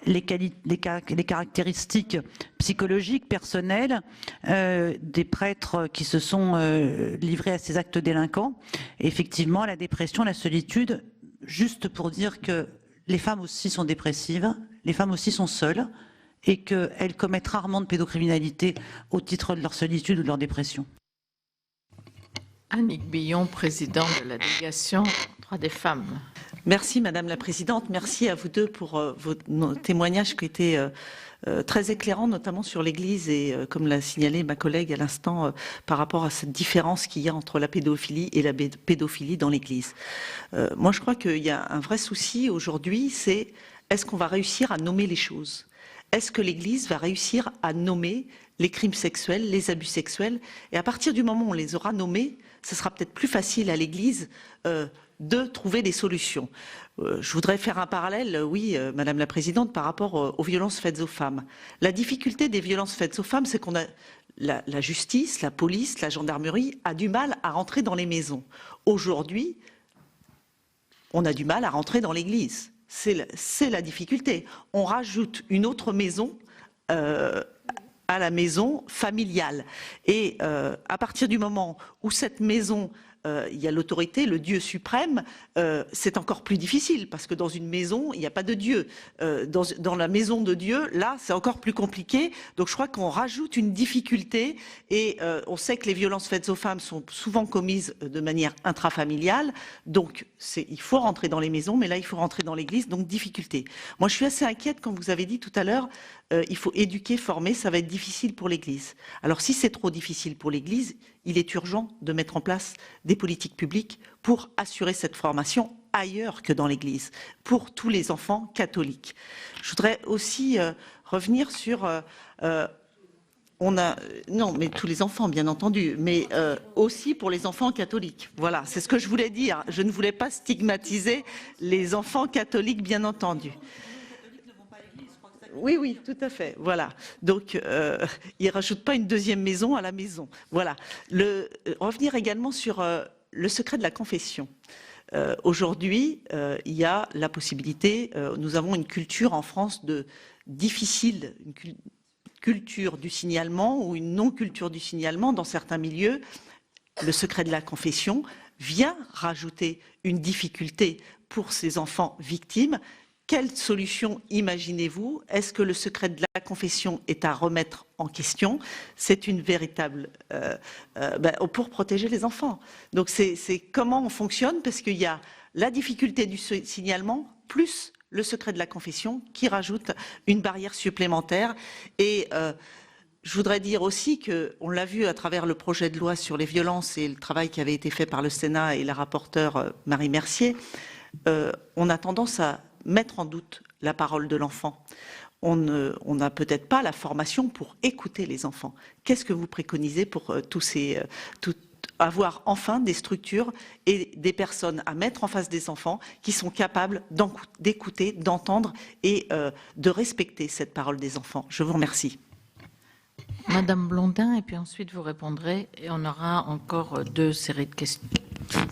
S9: les caractéristiques psychologiques, personnelles des prêtres qui se sont livrés à ces actes délinquants. Et effectivement, la dépression, la solitude, juste pour dire que les femmes aussi sont dépressives, les femmes aussi sont seules, et qu'elles commettent rarement de pédocriminalité au titre de leur solitude ou de leur dépression.
S7: Annick Billon, présidente de la délégation droits des femmes.
S10: Merci Madame la Présidente, merci à vous deux pour vos témoignages qui étaient très éclairants, notamment sur l'Église et comme l'a signalé ma collègue à l'instant, par rapport à cette différence qu'il y a entre la pédophilie et la pédophilie dans l'Église. Moi je crois qu'il y a un vrai souci aujourd'hui, c'est est-ce qu'on va réussir à nommer les choses ? Est-ce que l'Église va réussir à nommer les crimes sexuels, les abus sexuels? Et à partir du moment où on les aura nommés, ce sera peut-être plus facile à l'Église de trouver des solutions. Je voudrais faire un parallèle, oui, Madame la Présidente, par rapport aux violences faites aux femmes. La difficulté des violences faites aux femmes, c'est qu'on a la justice, la police, la gendarmerie a du mal à rentrer dans les maisons. Aujourd'hui, on a du mal à rentrer dans l'Église. C'est la difficulté. On rajoute une autre maison à la maison familiale. Et à partir du moment où cette maison, il y a l'autorité, le Dieu suprême, c'est encore plus difficile, parce que dans une maison, il n'y a pas de Dieu. Dans la maison de Dieu, là, c'est encore plus compliqué. Donc je crois qu'on rajoute une difficulté, et on sait que les violences faites aux femmes sont souvent commises de manière intrafamiliale, donc il faut rentrer dans les maisons, mais là, il faut rentrer dans l'Église, donc difficulté. Moi, je suis assez inquiète quand vous avez dit tout à l'heure, il faut éduquer, former, ça va être difficile pour l'Église. Alors si c'est trop difficile pour l'Église, il est urgent de mettre en place des politiques publiques pour assurer cette formation ailleurs que dans l'Église, pour tous les enfants catholiques. Je voudrais aussi revenir sur... non, mais tous les enfants, bien entendu, mais aussi pour les enfants catholiques. Voilà, c'est ce que je voulais dire. Je ne voulais pas stigmatiser les enfants catholiques, bien entendu. Oui, oui, tout à fait. Voilà. Donc, ils ne rajoutent pas une deuxième maison à la maison. Voilà. Revenir également sur le secret de la confession. Aujourd'hui, il y a la possibilité, nous avons une culture en France difficile, une culture du signalement ou une non-culture du signalement dans certains milieux. Le secret de la confession vient rajouter une difficulté pour ces enfants victimes. Quelle solution imaginez-vous? Est-ce que le secret de la confession est à remettre en question? C'est une véritable... pour protéger les enfants. Donc c'est comment on fonctionne, parce qu'il y a la difficulté du signalement, plus le secret de la confession, qui rajoute une barrière supplémentaire. Et je voudrais dire aussi qu'on l'a vu à travers le projet de loi sur les violences et le travail qui avait été fait par le Sénat et la rapporteure Marie Mercier, on a tendance à mettre en doute la parole de l'enfant. On n'a peut-être pas la formation pour écouter les enfants. Qu'est-ce que vous préconisez pour avoir enfin des structures et des personnes à mettre en face des enfants qui sont capables d'écouter, d'entendre et de respecter cette parole des enfants? Je vous remercie.
S7: Madame Blondin, et puis ensuite vous répondrez, et on aura encore 2 séries de questions.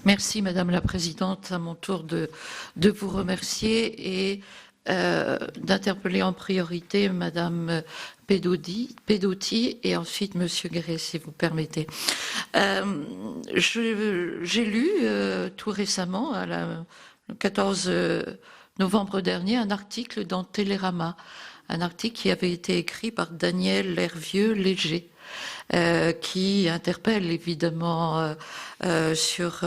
S7: Merci Madame la Présidente, à mon tour de vous remercier et d'interpeller en priorité Madame Pedotti et ensuite Monsieur Guéret, si vous permettez. J'ai lu tout récemment, le 14 novembre dernier, un article dans Télérama, un article qui avait été écrit par Daniel Hervieux-Léger, qui interpelle évidemment sur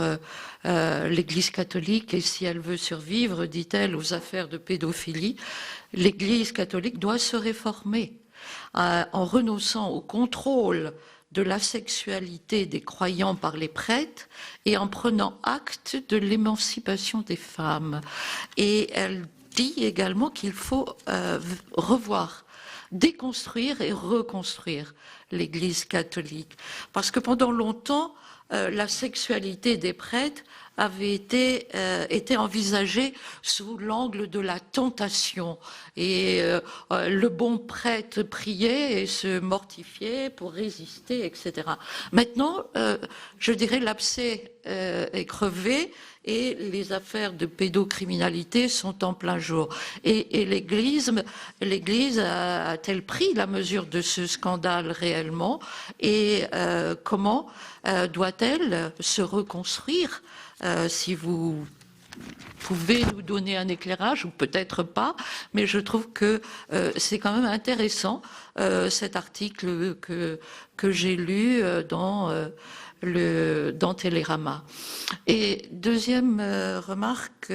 S7: l'Église catholique et si elle veut survivre, dit-elle, aux affaires de pédophilie, l'Église catholique doit se réformer en renonçant au contrôle de la sexualité des croyants par les prêtres et en prenant acte de l'émancipation des femmes. Et elle dit également qu'il faut revoir, déconstruire et reconstruire l'Église catholique. Parce que pendant longtemps, la sexualité des prêtres avait été envisagée sous l'angle de la tentation. Et le bon prêtre priait et se mortifiait pour résister, etc. Maintenant, je dirais l'abcès est crevé et les affaires de pédocriminalité sont en plein jour. Et l'Église a-t-elle pris la mesure de ce scandale réellement? Et comment doit-elle se reconstruire? Si vous pouvez nous donner un éclairage, ou peut-être pas, mais je trouve que c'est quand même intéressant cet article que j'ai lu dans Télérama. Et deuxième remarque,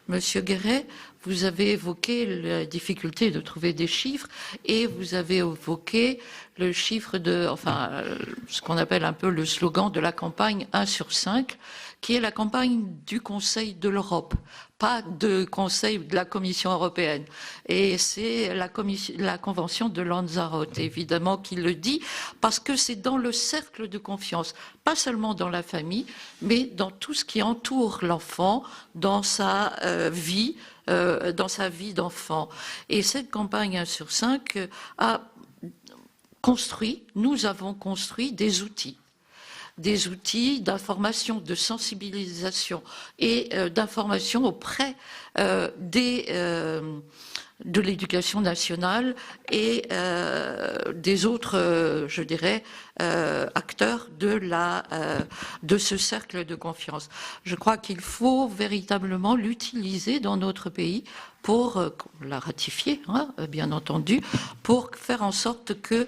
S7: Monsieur Guéret, vous avez évoqué la difficulté de trouver des chiffres et vous avez évoqué le chiffre ce qu'on appelle un peu le slogan de la campagne 1 sur 5, qui est la campagne du Conseil de l'Europe, pas de Conseil de la Commission européenne. Et c'est la Convention de Lanzarote, évidemment, qui le dit, parce que c'est dans le cercle de confiance, pas seulement dans la famille, mais dans tout ce qui entoure l'enfant, dans sa vie d'enfant. Et cette campagne 1 sur 5 nous avons construit des outils d'information, de sensibilisation et d'information auprès de l'éducation nationale et des autres, je dirais, acteurs de ce cercle de confiance. Je crois qu'il faut véritablement l'utiliser dans notre pays pour la ratifier, bien entendu, pour faire en sorte que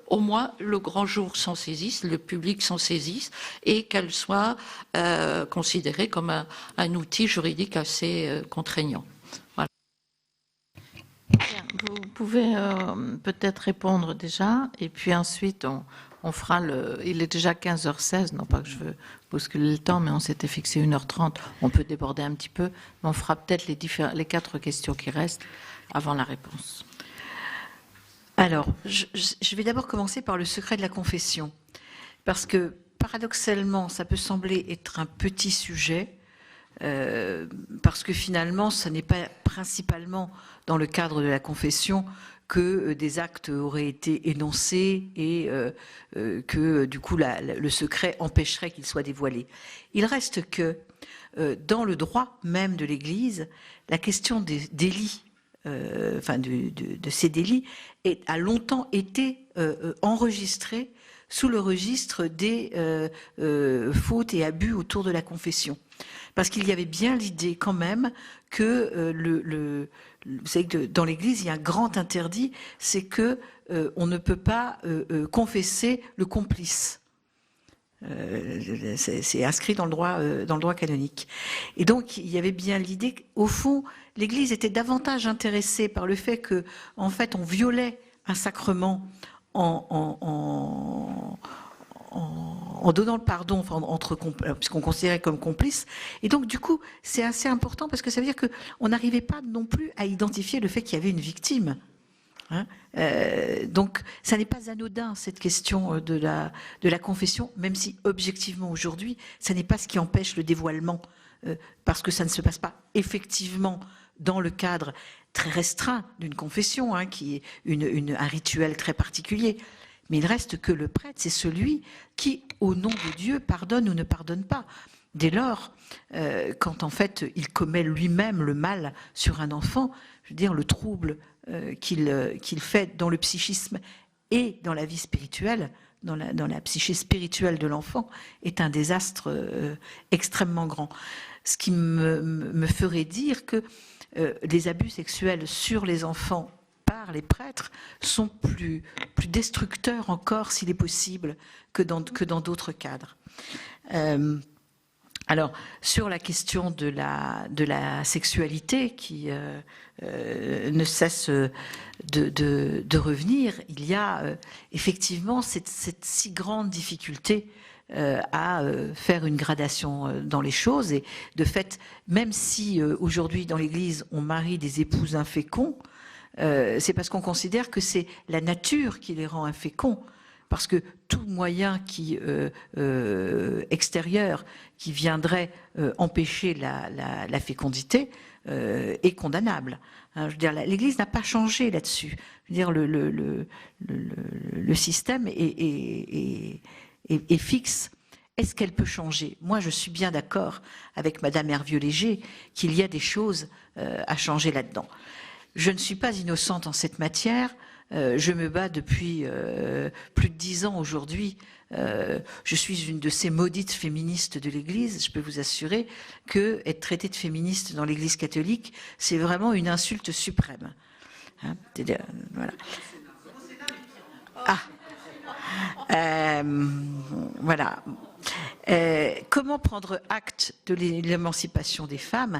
S7: au moins le grand jour s'en saisisse, le public s'en saisisse et qu'elle soit considérée comme un outil juridique assez contraignant. Voilà. Vous pouvez peut-être répondre déjà, et puis ensuite on fera il est déjà 15h16, non pas que je veux bousculer le temps, mais on s'était fixé 1h30, on peut déborder un petit peu, mais on fera peut-être les 4 questions qui restent avant la réponse.
S3: Alors, je vais d'abord commencer par le secret de la confession, parce que paradoxalement, ça peut sembler être un petit sujet, parce que finalement, ce n'est pas principalement dans le cadre de la confession que des actes auraient été énoncés et que du coup le secret empêcherait qu'il soit dévoilé. Il reste que dans le droit même de l'Église, la question des délits, de ces délits, a longtemps été enregistrée sous le registre des fautes et abus autour de la confession. Parce qu'il y avait bien l'idée quand même que vous savez que dans l'Église, il y a un grand interdit, c'est que on ne peut pas confesser le complice. C'est inscrit dans le droit canonique. Et donc, il y avait bien l'idée qu'au fond, l'Église était davantage intéressée par le fait que, en fait, on violait un sacrement en donnant le pardon puisqu'on considérait comme complice. Et donc, du coup, c'est assez important parce que ça veut dire qu'on n'arrivait pas non plus à identifier le fait qu'il y avait une victime. Donc, ça n'est pas anodin, cette question de la confession, même si, objectivement, aujourd'hui, ça n'est pas ce qui empêche le dévoilement, parce que ça ne se passe pas effectivement dans le cadre très restreint d'une confession, qui est un rituel très particulier. Mais il reste que le prêtre, c'est celui qui, au nom de Dieu, pardonne ou ne pardonne pas. Dès lors, quand en fait il commet lui-même le mal sur un enfant, je veux dire, le trouble qu'il fait dans le psychisme et dans la vie spirituelle, dans la psyché spirituelle de l'enfant, est un désastre extrêmement grand. Ce qui me ferait dire que les abus sexuels sur les enfants par les prêtres sont plus destructeurs encore, s'il est possible, que dans d'autres cadres. Alors, sur la question de la sexualité qui ne cesse de revenir, il y a effectivement cette si grande difficulté à faire une gradation dans les choses. Et de fait, même si aujourd'hui dans l'Église on marie des épouses inféconds, c'est parce qu'on considère que c'est la nature qui les rend inféconds. Parce que tout moyen extérieur qui viendrait empêcher la fécondité est condamnable. Je veux dire, l'Église n'a pas changé là-dessus. Je veux dire, le système est fixe. Est-ce qu'elle peut changer? Moi, je suis bien d'accord avec Madame Hervieux-Léger qu'il y a des choses à changer là-dedans. Je ne suis pas innocente en cette matière. Je me bats depuis plus de 10 ans aujourd'hui. Je suis une de ces maudites féministes de l'Église. Je peux vous assurer que être traitée de féministe dans l'Église catholique, c'est vraiment une insulte suprême. Voilà. Voilà. Comment prendre acte de l'émancipation des femmes?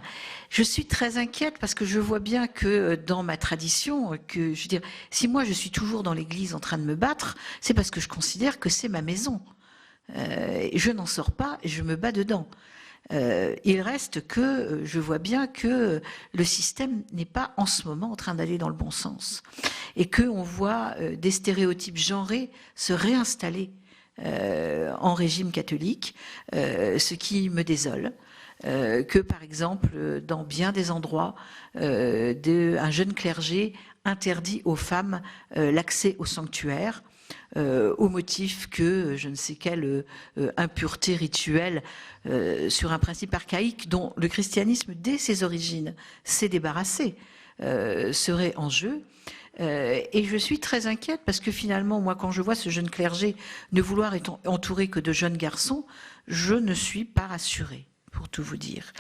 S3: Je suis très inquiète parce que je vois bien que dans ma tradition, je veux dire, si moi je suis toujours dans l'église en train de me battre, c'est parce que je considère que c'est ma maison. Je n'en sors pas et je me bats dedans. Il reste que je vois bien que le système n'est pas en ce moment en train d'aller dans le bon sens et qu'on voit des stéréotypes genrés se réinstaller en régime catholique, ce qui me désole. Que par exemple, dans bien des endroits, un jeune clergé interdit aux femmes l'accès au sanctuaire, au motif que je ne sais quelle impureté rituelle sur un principe archaïque dont le christianisme, dès ses origines, s'est débarrassé, serait en jeu. Et je suis très inquiète parce que finalement, moi, quand je vois ce jeune clergé ne vouloir être entouré que de jeunes garçons, je ne suis pas rassurée, pour tout vous dire.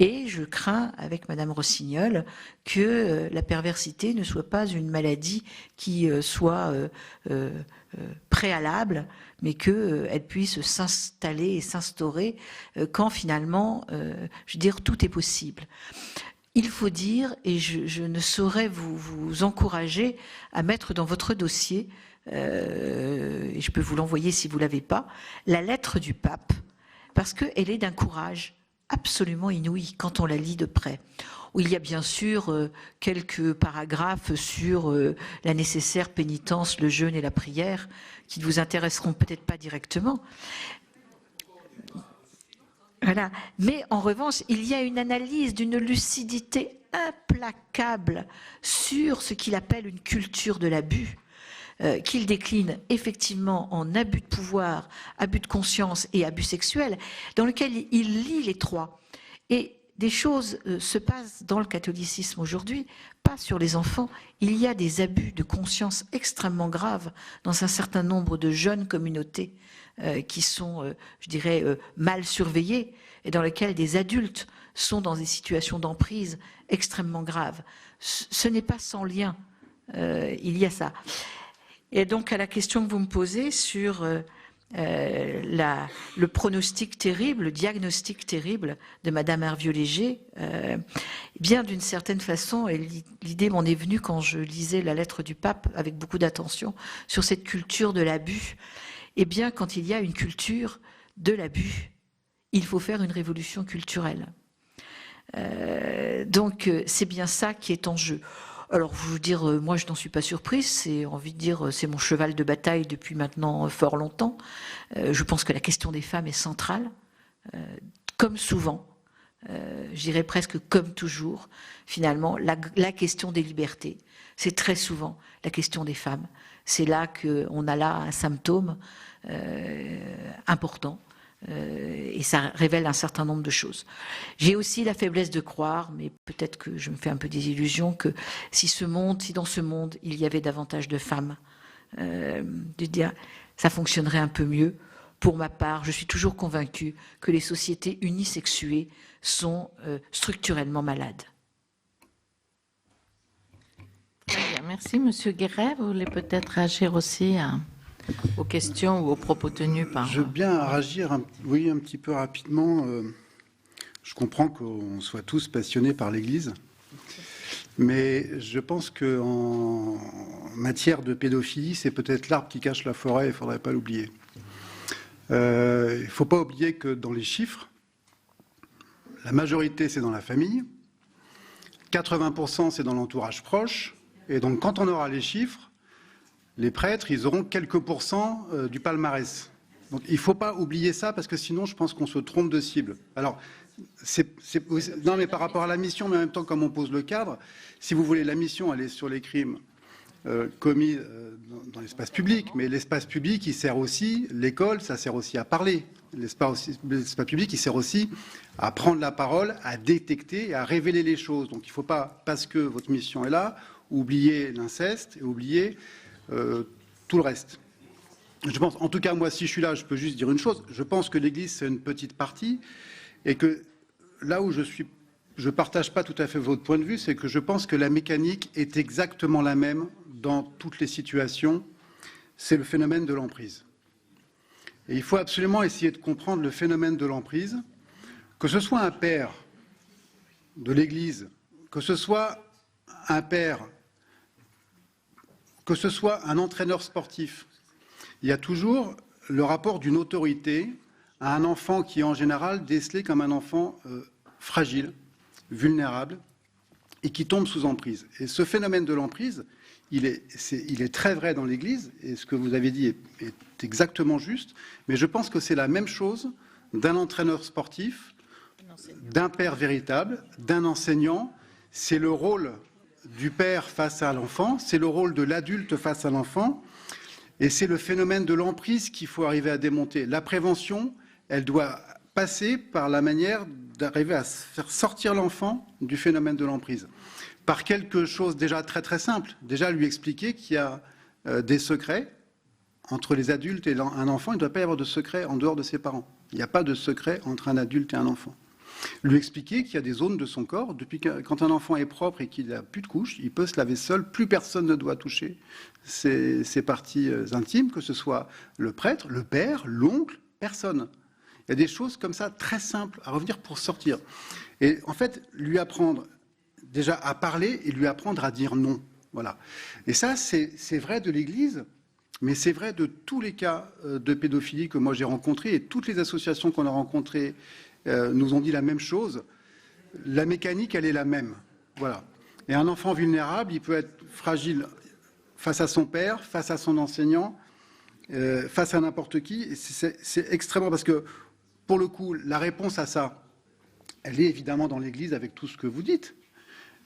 S3: Et je crains, avec Madame Rossignol, que la perversité ne soit pas une maladie qui soit préalable, mais qu'elle puisse s'installer et s'instaurer quand finalement, je veux dire, tout est possible. Il faut dire, et je ne saurais vous encourager à mettre dans votre dossier, et je peux vous l'envoyer si vous ne l'avez pas, la lettre du pape, parce qu'elle est d'un courage absolument inouïe quand on la lit de près, où il y a bien sûr quelques paragraphes sur la nécessaire pénitence, le jeûne et la prière, qui ne vous intéresseront peut-être pas directement. Voilà. Mais en revanche, il y a une analyse d'une lucidité implacable sur ce qu'il appelle une culture de l'abus, qu'il décline effectivement en abus de pouvoir, abus de conscience et abus sexuel, dans lequel il lie les trois. Et des choses se passent dans le catholicisme aujourd'hui, pas sur les enfants. Il y a des abus de conscience extrêmement graves dans un certain nombre de jeunes communautés qui sont, je dirais, mal surveillées et dans lesquelles des adultes sont dans des situations d'emprise extrêmement graves. Ce n'est pas sans lien, il y a ça. Et donc à la question que vous me posez sur le pronostic terrible, le diagnostic terrible de Madame Hervieux-Léger, bien d'une certaine façon, et l'idée m'en est venue quand je lisais la lettre du pape avec beaucoup d'attention sur cette culture de l'abus. Eh bien, quand il y a une culture de l'abus, il faut faire une révolution culturelle. Donc, c'est bien ça qui est en jeu. Alors, je veux dire, moi, je n'en suis pas surprise. C'est, envie de dire, c'est mon cheval de bataille depuis maintenant fort longtemps. Je pense que la question des femmes est centrale, comme souvent. Je dirais presque comme toujours. Finalement, la question des libertés, c'est très souvent la question des femmes. C'est là qu'on a là un symptôme important. Et ça révèle un certain nombre de choses. J'ai aussi la faiblesse de croire, mais peut-être que je me fais un peu des illusions, que si dans ce monde, il y avait davantage de femmes, ça fonctionnerait un peu mieux. Pour ma part, je suis toujours convaincue que les sociétés unisexuées sont structurellement malades.
S7: Très bien, merci. Monsieur Guéret, vous voulez peut-être réagir aussi aux questions ou aux propos tenus par...
S2: Je veux bien réagir un petit peu rapidement. Je comprends qu'on soit tous passionnés par l'Église, mais je pense qu'en matière de pédophilie, c'est peut-être l'arbre qui cache la forêt, il ne faudrait pas l'oublier. Il ne faut pas oublier que dans les chiffres, la majorité, c'est dans la famille, 80% c'est dans l'entourage proche, et donc quand on aura les chiffres, les prêtres, ils auront quelques pourcents du palmarès. Donc il ne faut pas oublier ça, parce que sinon, je pense qu'on se trompe de cible. Alors, non, mais par rapport à la mission, mais en même temps, comme on pose le cadre, si vous voulez, la mission, elle est sur les crimes commis dans l'espace public, mais l'espace public, il sert aussi, l'école, ça sert aussi à parler. L'espace public, il sert aussi à prendre la parole, à détecter et à révéler les choses. Donc il ne faut pas, parce que votre mission est là, oublier l'inceste et oublier tout le reste. Je pense, en tout cas, moi, si je suis là, je peux juste dire une chose. Je pense que l'Église, c'est une petite partie, et que là où je partage pas tout à fait votre point de vue, c'est que je pense que la mécanique est exactement la même dans toutes les situations. C'est le phénomène de l'emprise. Et il faut absolument essayer de comprendre le phénomène de l'emprise, que ce soit un père de l'Église, que ce soit un père, que ce soit un entraîneur sportif. Il y a toujours le rapport d'une autorité à un enfant qui est en général décelé comme un enfant fragile, vulnérable, et qui tombe sous emprise. Et ce phénomène de l'emprise, il est très vrai dans l'Église, et ce que vous avez dit est exactement juste, mais je pense que c'est la même chose d'un entraîneur sportif, d'un père véritable, d'un enseignant. C'est le rôle du père face à l'enfant, c'est le rôle de l'adulte face à l'enfant, et c'est le phénomène de l'emprise qu'il faut arriver à démonter. La prévention, elle doit passer par la manière d'arriver à faire sortir l'enfant du phénomène de l'emprise. Par quelque chose déjà très très simple, déjà lui expliquer qu'il y a des secrets entre les adultes et un enfant, il ne doit pas y avoir de secret en dehors de ses parents. Il n'y a pas de secret entre un adulte et un enfant. Lui expliquer qu'il y a des zones de son corps, quand un enfant est propre et qu'il n'a plus de couche, il peut se laver seul, plus personne ne doit toucher ses parties intimes, que ce soit le prêtre, le père, l'oncle, personne. Il y a des choses comme ça très simples à revenir pour sortir. Et en fait, lui apprendre déjà à parler et lui apprendre à dire non. Voilà. Et ça, c'est vrai de l'Église, Mais c'est vrai de tous les cas de pédophilie que moi j'ai rencontrés, et toutes les associations qu'on a rencontrées nous ont dit la même chose. La mécanique, elle est la même. Voilà. Et un enfant vulnérable, il peut être fragile face à son père, face à son enseignant, face à n'importe qui. C'est extrêmement... Parce que, pour le coup, la réponse à ça, elle est évidemment dans l'Église avec tout ce que vous dites.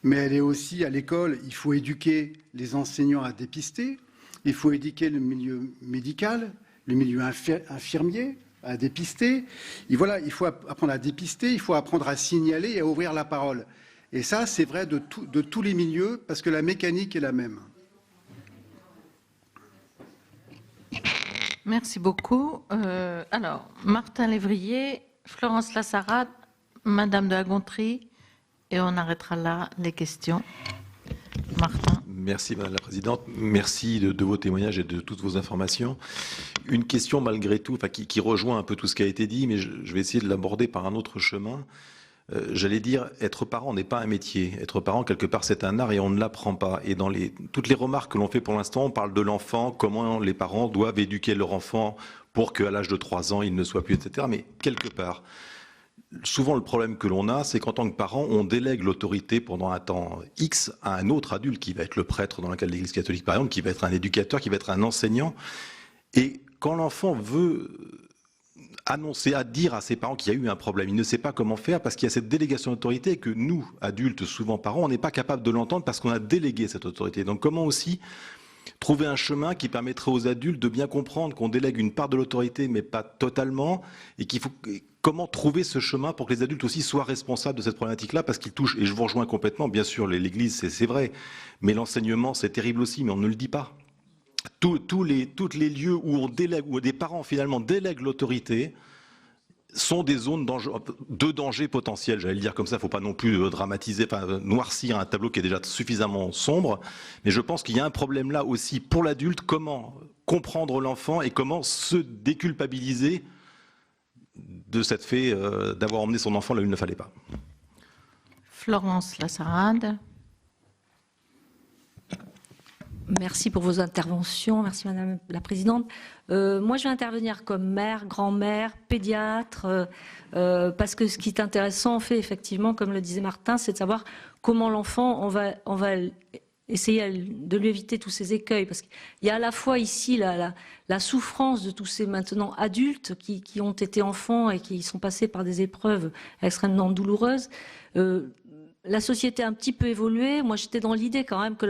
S2: Mais elle est aussi à l'école. Il faut éduquer les enseignants à dépister. Il faut éduquer le milieu médical, le milieu infirmier à dépister. Et voilà, il faut apprendre à dépister, il faut apprendre à signaler et à ouvrir la parole. Et ça, c'est vrai de tous les milieux, parce que la mécanique est la même.
S7: Merci beaucoup. Alors, Martin Lévrier, Florence Lassarade, Madame de la Gontrie, et on arrêtera là les questions. Martin.
S11: Merci Madame la Présidente, merci de vos témoignages et de toutes vos informations. Une question malgré tout, qui rejoint un peu tout ce qui a été dit, mais je vais essayer de l'aborder par un autre chemin. J'allais dire, être parent n'est pas un métier. Être parent, quelque part, c'est un art et on ne l'apprend pas. Et dans toutes les remarques que l'on fait pour l'instant, on parle de l'enfant, comment les parents doivent éduquer leur enfant pour qu'à l'âge de 3 ans, il ne soit plus, etc. Mais quelque part, souvent le problème que l'on a, c'est qu'en tant que parent, on délègue l'autorité pendant un temps X à un autre adulte, qui va être le prêtre dans le cas de l'Église catholique, par exemple, qui va être un éducateur, qui va être un enseignant. Et quand l'enfant veut annoncer, à dire à ses parents qu'il y a eu un problème, il ne sait pas comment faire parce qu'il y a cette délégation d'autorité et que nous, adultes, souvent parents, on n'est pas capable de l'entendre parce qu'on a délégué cette autorité. Donc comment aussi trouver un chemin qui permettrait aux adultes de bien comprendre qu'on délègue une part de l'autorité mais pas totalement, et comment trouver ce chemin pour que les adultes aussi soient responsables de cette problématique-là, parce qu'ils touchent, et je vous rejoins complètement, bien sûr l'Église c'est vrai, mais l'enseignement c'est terrible aussi, mais on ne le dit pas. Tous les lieux où on délègue, où des parents finalement délèguent l'autorité, sont des zones de danger potentiel, j'allais le dire comme ça, il ne faut pas non plus dramatiser, noircir un tableau qui est déjà suffisamment sombre, mais je pense qu'il y a un problème là aussi pour l'adulte, comment comprendre l'enfant et comment se déculpabiliser de cette fait d'avoir emmené son enfant là où il ne fallait pas.
S7: Florence Lassarade.
S12: Merci pour vos interventions. Merci Madame la Présidente. Moi, je vais intervenir comme mère, grand-mère, pédiatre, parce que ce qui est intéressant, en fait, effectivement, comme le disait Martin, c'est de savoir comment l'enfant, on va essayer de lui éviter tous ces écueils. Parce qu'il y a à la fois ici la souffrance de tous ces maintenant adultes qui ont été enfants et qui sont passés par des épreuves extrêmement douloureuses. La société a un petit peu évolué. Moi, j'étais dans l'idée quand même que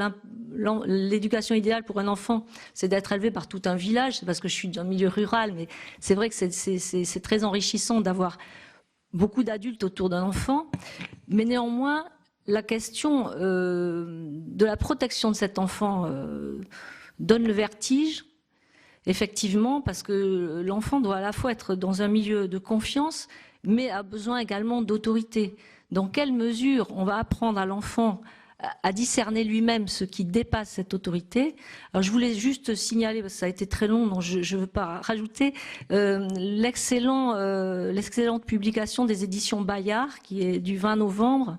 S12: l'éducation idéale pour un enfant, c'est d'être élevé par tout un village. C'est parce que je suis dans le milieu rural, mais c'est vrai que c'est très enrichissant d'avoir beaucoup d'adultes autour d'un enfant. Mais néanmoins, la question de la protection de cet enfant donne le vertige, effectivement, parce que l'enfant doit à la fois être dans un milieu de confiance, mais a besoin également d'autorité. Dans quelle mesure on va apprendre à l'enfant à discerner lui-même ce qui dépasse cette autorité? Alors je voulais juste signaler, parce que ça a été très long, donc je ne veux pas rajouter, l'excellente publication des éditions Bayard, qui est du 20 novembre,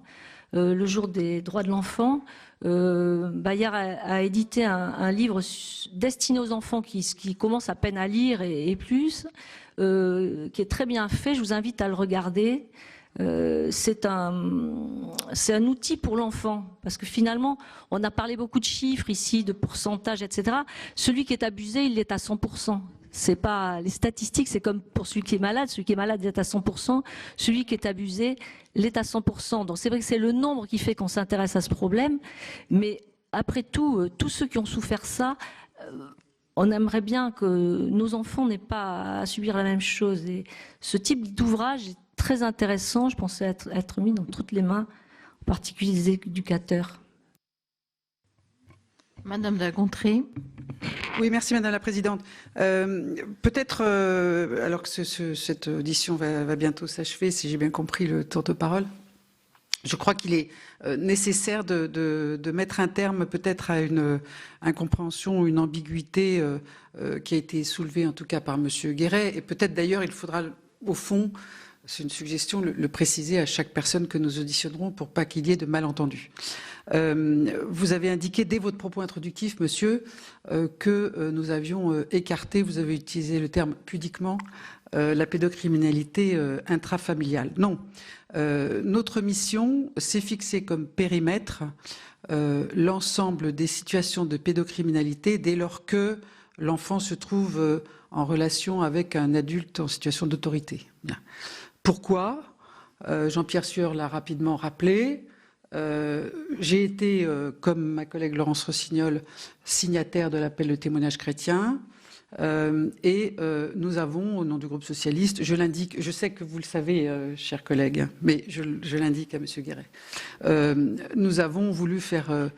S12: le jour des droits de l'enfant. Bayard a édité un livre destiné aux enfants qui commencent à peine à lire et plus, qui est très bien fait. Je vous invite à le regarder. C'est un outil pour l'enfant, parce que finalement, on a parlé beaucoup de chiffres ici, de pourcentage, etc. Celui qui est abusé, il est à 100%. C'est pas les statistiques, c'est comme pour celui qui est malade. Celui qui est malade, il est à 100%. Celui qui est abusé, il est à 100%. Donc c'est vrai que c'est le nombre qui fait qu'on s'intéresse à ce problème. Mais après tout, tous ceux qui ont souffert ça, on aimerait bien que nos enfants n'aient pas à subir la même chose. Et ce type d'ouvrage est très intéressant, je pensais être mis dans toutes les mains, en particulier des éducateurs.
S7: Madame de la Gontrie.
S13: Oui, merci Madame la Présidente. Peut-être, alors que cette audition va bientôt s'achever, si j'ai bien compris le tour de parole, je crois qu'il est nécessaire de mettre un terme peut-être à une incompréhension, une ambiguïté qui a été soulevée en tout cas par Monsieur Guéret, et peut-être d'ailleurs il faudra au fond c'est une suggestion, le préciser à chaque personne que nous auditionnerons pour pas qu'il y ait de malentendus. Vous avez indiqué dès votre propos introductif, monsieur, que nous avions écarté, vous avez utilisé le terme pudiquement, la pédocriminalité intrafamiliale. Non. Notre mission s'est fixée comme périmètre l'ensemble des situations de pédocriminalité dès lors que l'enfant se trouve en relation avec un adulte en situation d'autorité. Pourquoi ? Jean-Pierre Sueur l'a rapidement rappelé. J'ai été, comme ma collègue Laurence Rossignol, signataire de l'appel de témoignage chrétien. Nous avons, au nom du groupe socialiste, je l'indique, je sais que vous le savez, chers collègues, mais je l'indique à M. Guéret, nous avons voulu faire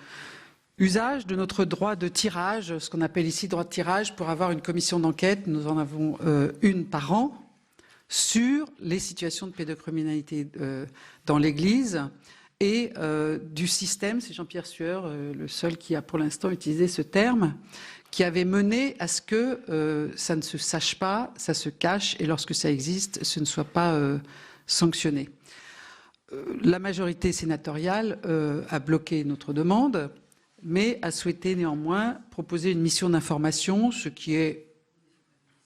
S13: usage de notre droit de tirage, ce qu'on appelle ici droit de tirage, pour avoir une commission d'enquête. Nous en avons une par an sur les situations de pédocriminalité dans l'Église et du système, c'est Jean-Pierre Sueur, le seul qui a pour l'instant utilisé ce terme, qui avait mené à ce que ça ne se sache pas, ça se cache, et lorsque ça existe, ce ne soit pas sanctionné. La majorité sénatoriale a bloqué notre demande, mais a souhaité néanmoins proposer une mission d'information, ce qui est,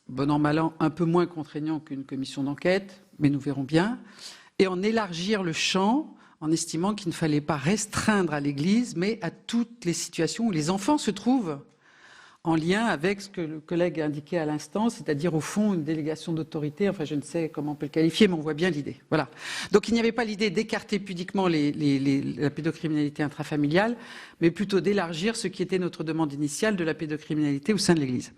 S13: bon an mal an, un peu moins contraignant qu'une commission d'enquête, mais nous verrons bien, et en élargir le champ en estimant qu'il ne fallait pas restreindre à l'Église, mais à toutes les situations où les enfants se trouvent en lien avec ce que le collègue a indiqué à l'instant, c'est-à-dire au fond une délégation d'autorité, enfin je ne sais comment on peut le qualifier, mais on voit bien l'idée. Voilà. Donc il n'y avait pas l'idée d'écarter pudiquement la pédocriminalité intrafamiliale, mais plutôt d'élargir ce qui était notre demande initiale de la pédocriminalité au sein de l'Église.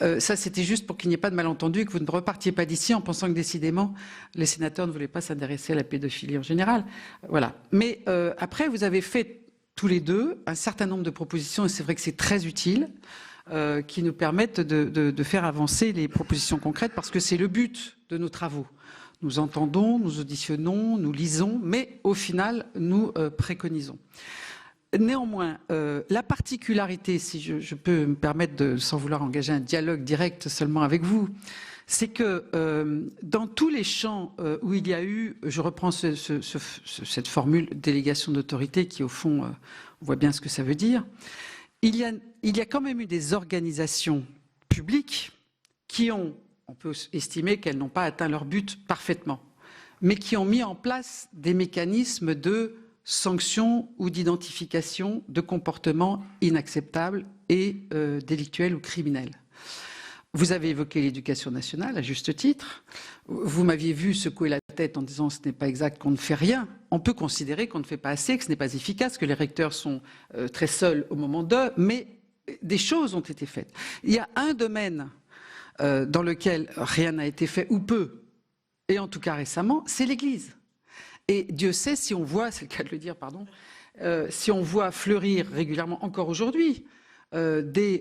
S13: Ça c'était juste pour qu'il n'y ait pas de malentendu et que vous ne repartiez pas d'ici en pensant que décidément les sénateurs ne voulaient pas s'intéresser à la pédophilie en général. Voilà. Mais après vous avez fait tous les deux un certain nombre de propositions et c'est vrai que c'est très utile. Qui nous permettent de faire avancer les propositions concrètes parce que c'est le but de nos travaux. Nous entendons, nous auditionnons, nous lisons, mais au final, nous préconisons. Néanmoins, la particularité, si je peux me permettre, sans vouloir engager un dialogue direct seulement avec vous, c'est que dans tous les champs où il y a eu, je reprends cette formule délégation d'autorité qui au fond, on voit bien ce que ça veut dire, il y a quand même eu des organisations publiques qui ont, on peut estimer qu'elles n'ont pas atteint leur but parfaitement, mais qui ont mis en place des mécanismes de sanction ou d'identification de comportements inacceptables et délictuels ou criminels. Vous avez évoqué l'éducation nationale, à juste titre. Vous m'aviez vu secouer la tête en disant ce n'est pas exact, qu'on ne fait rien. On peut considérer qu'on ne fait pas assez, que ce n'est pas efficace, que les recteurs sont très seuls au moment d'eux, mais des choses ont été faites. Il y a un domaine dans lequel rien n'a été fait, ou peu, et en tout cas récemment, c'est l'Église. Et Dieu sait si on voit, c'est le cas de le dire, pardon, si on voit fleurir régulièrement, encore aujourd'hui, des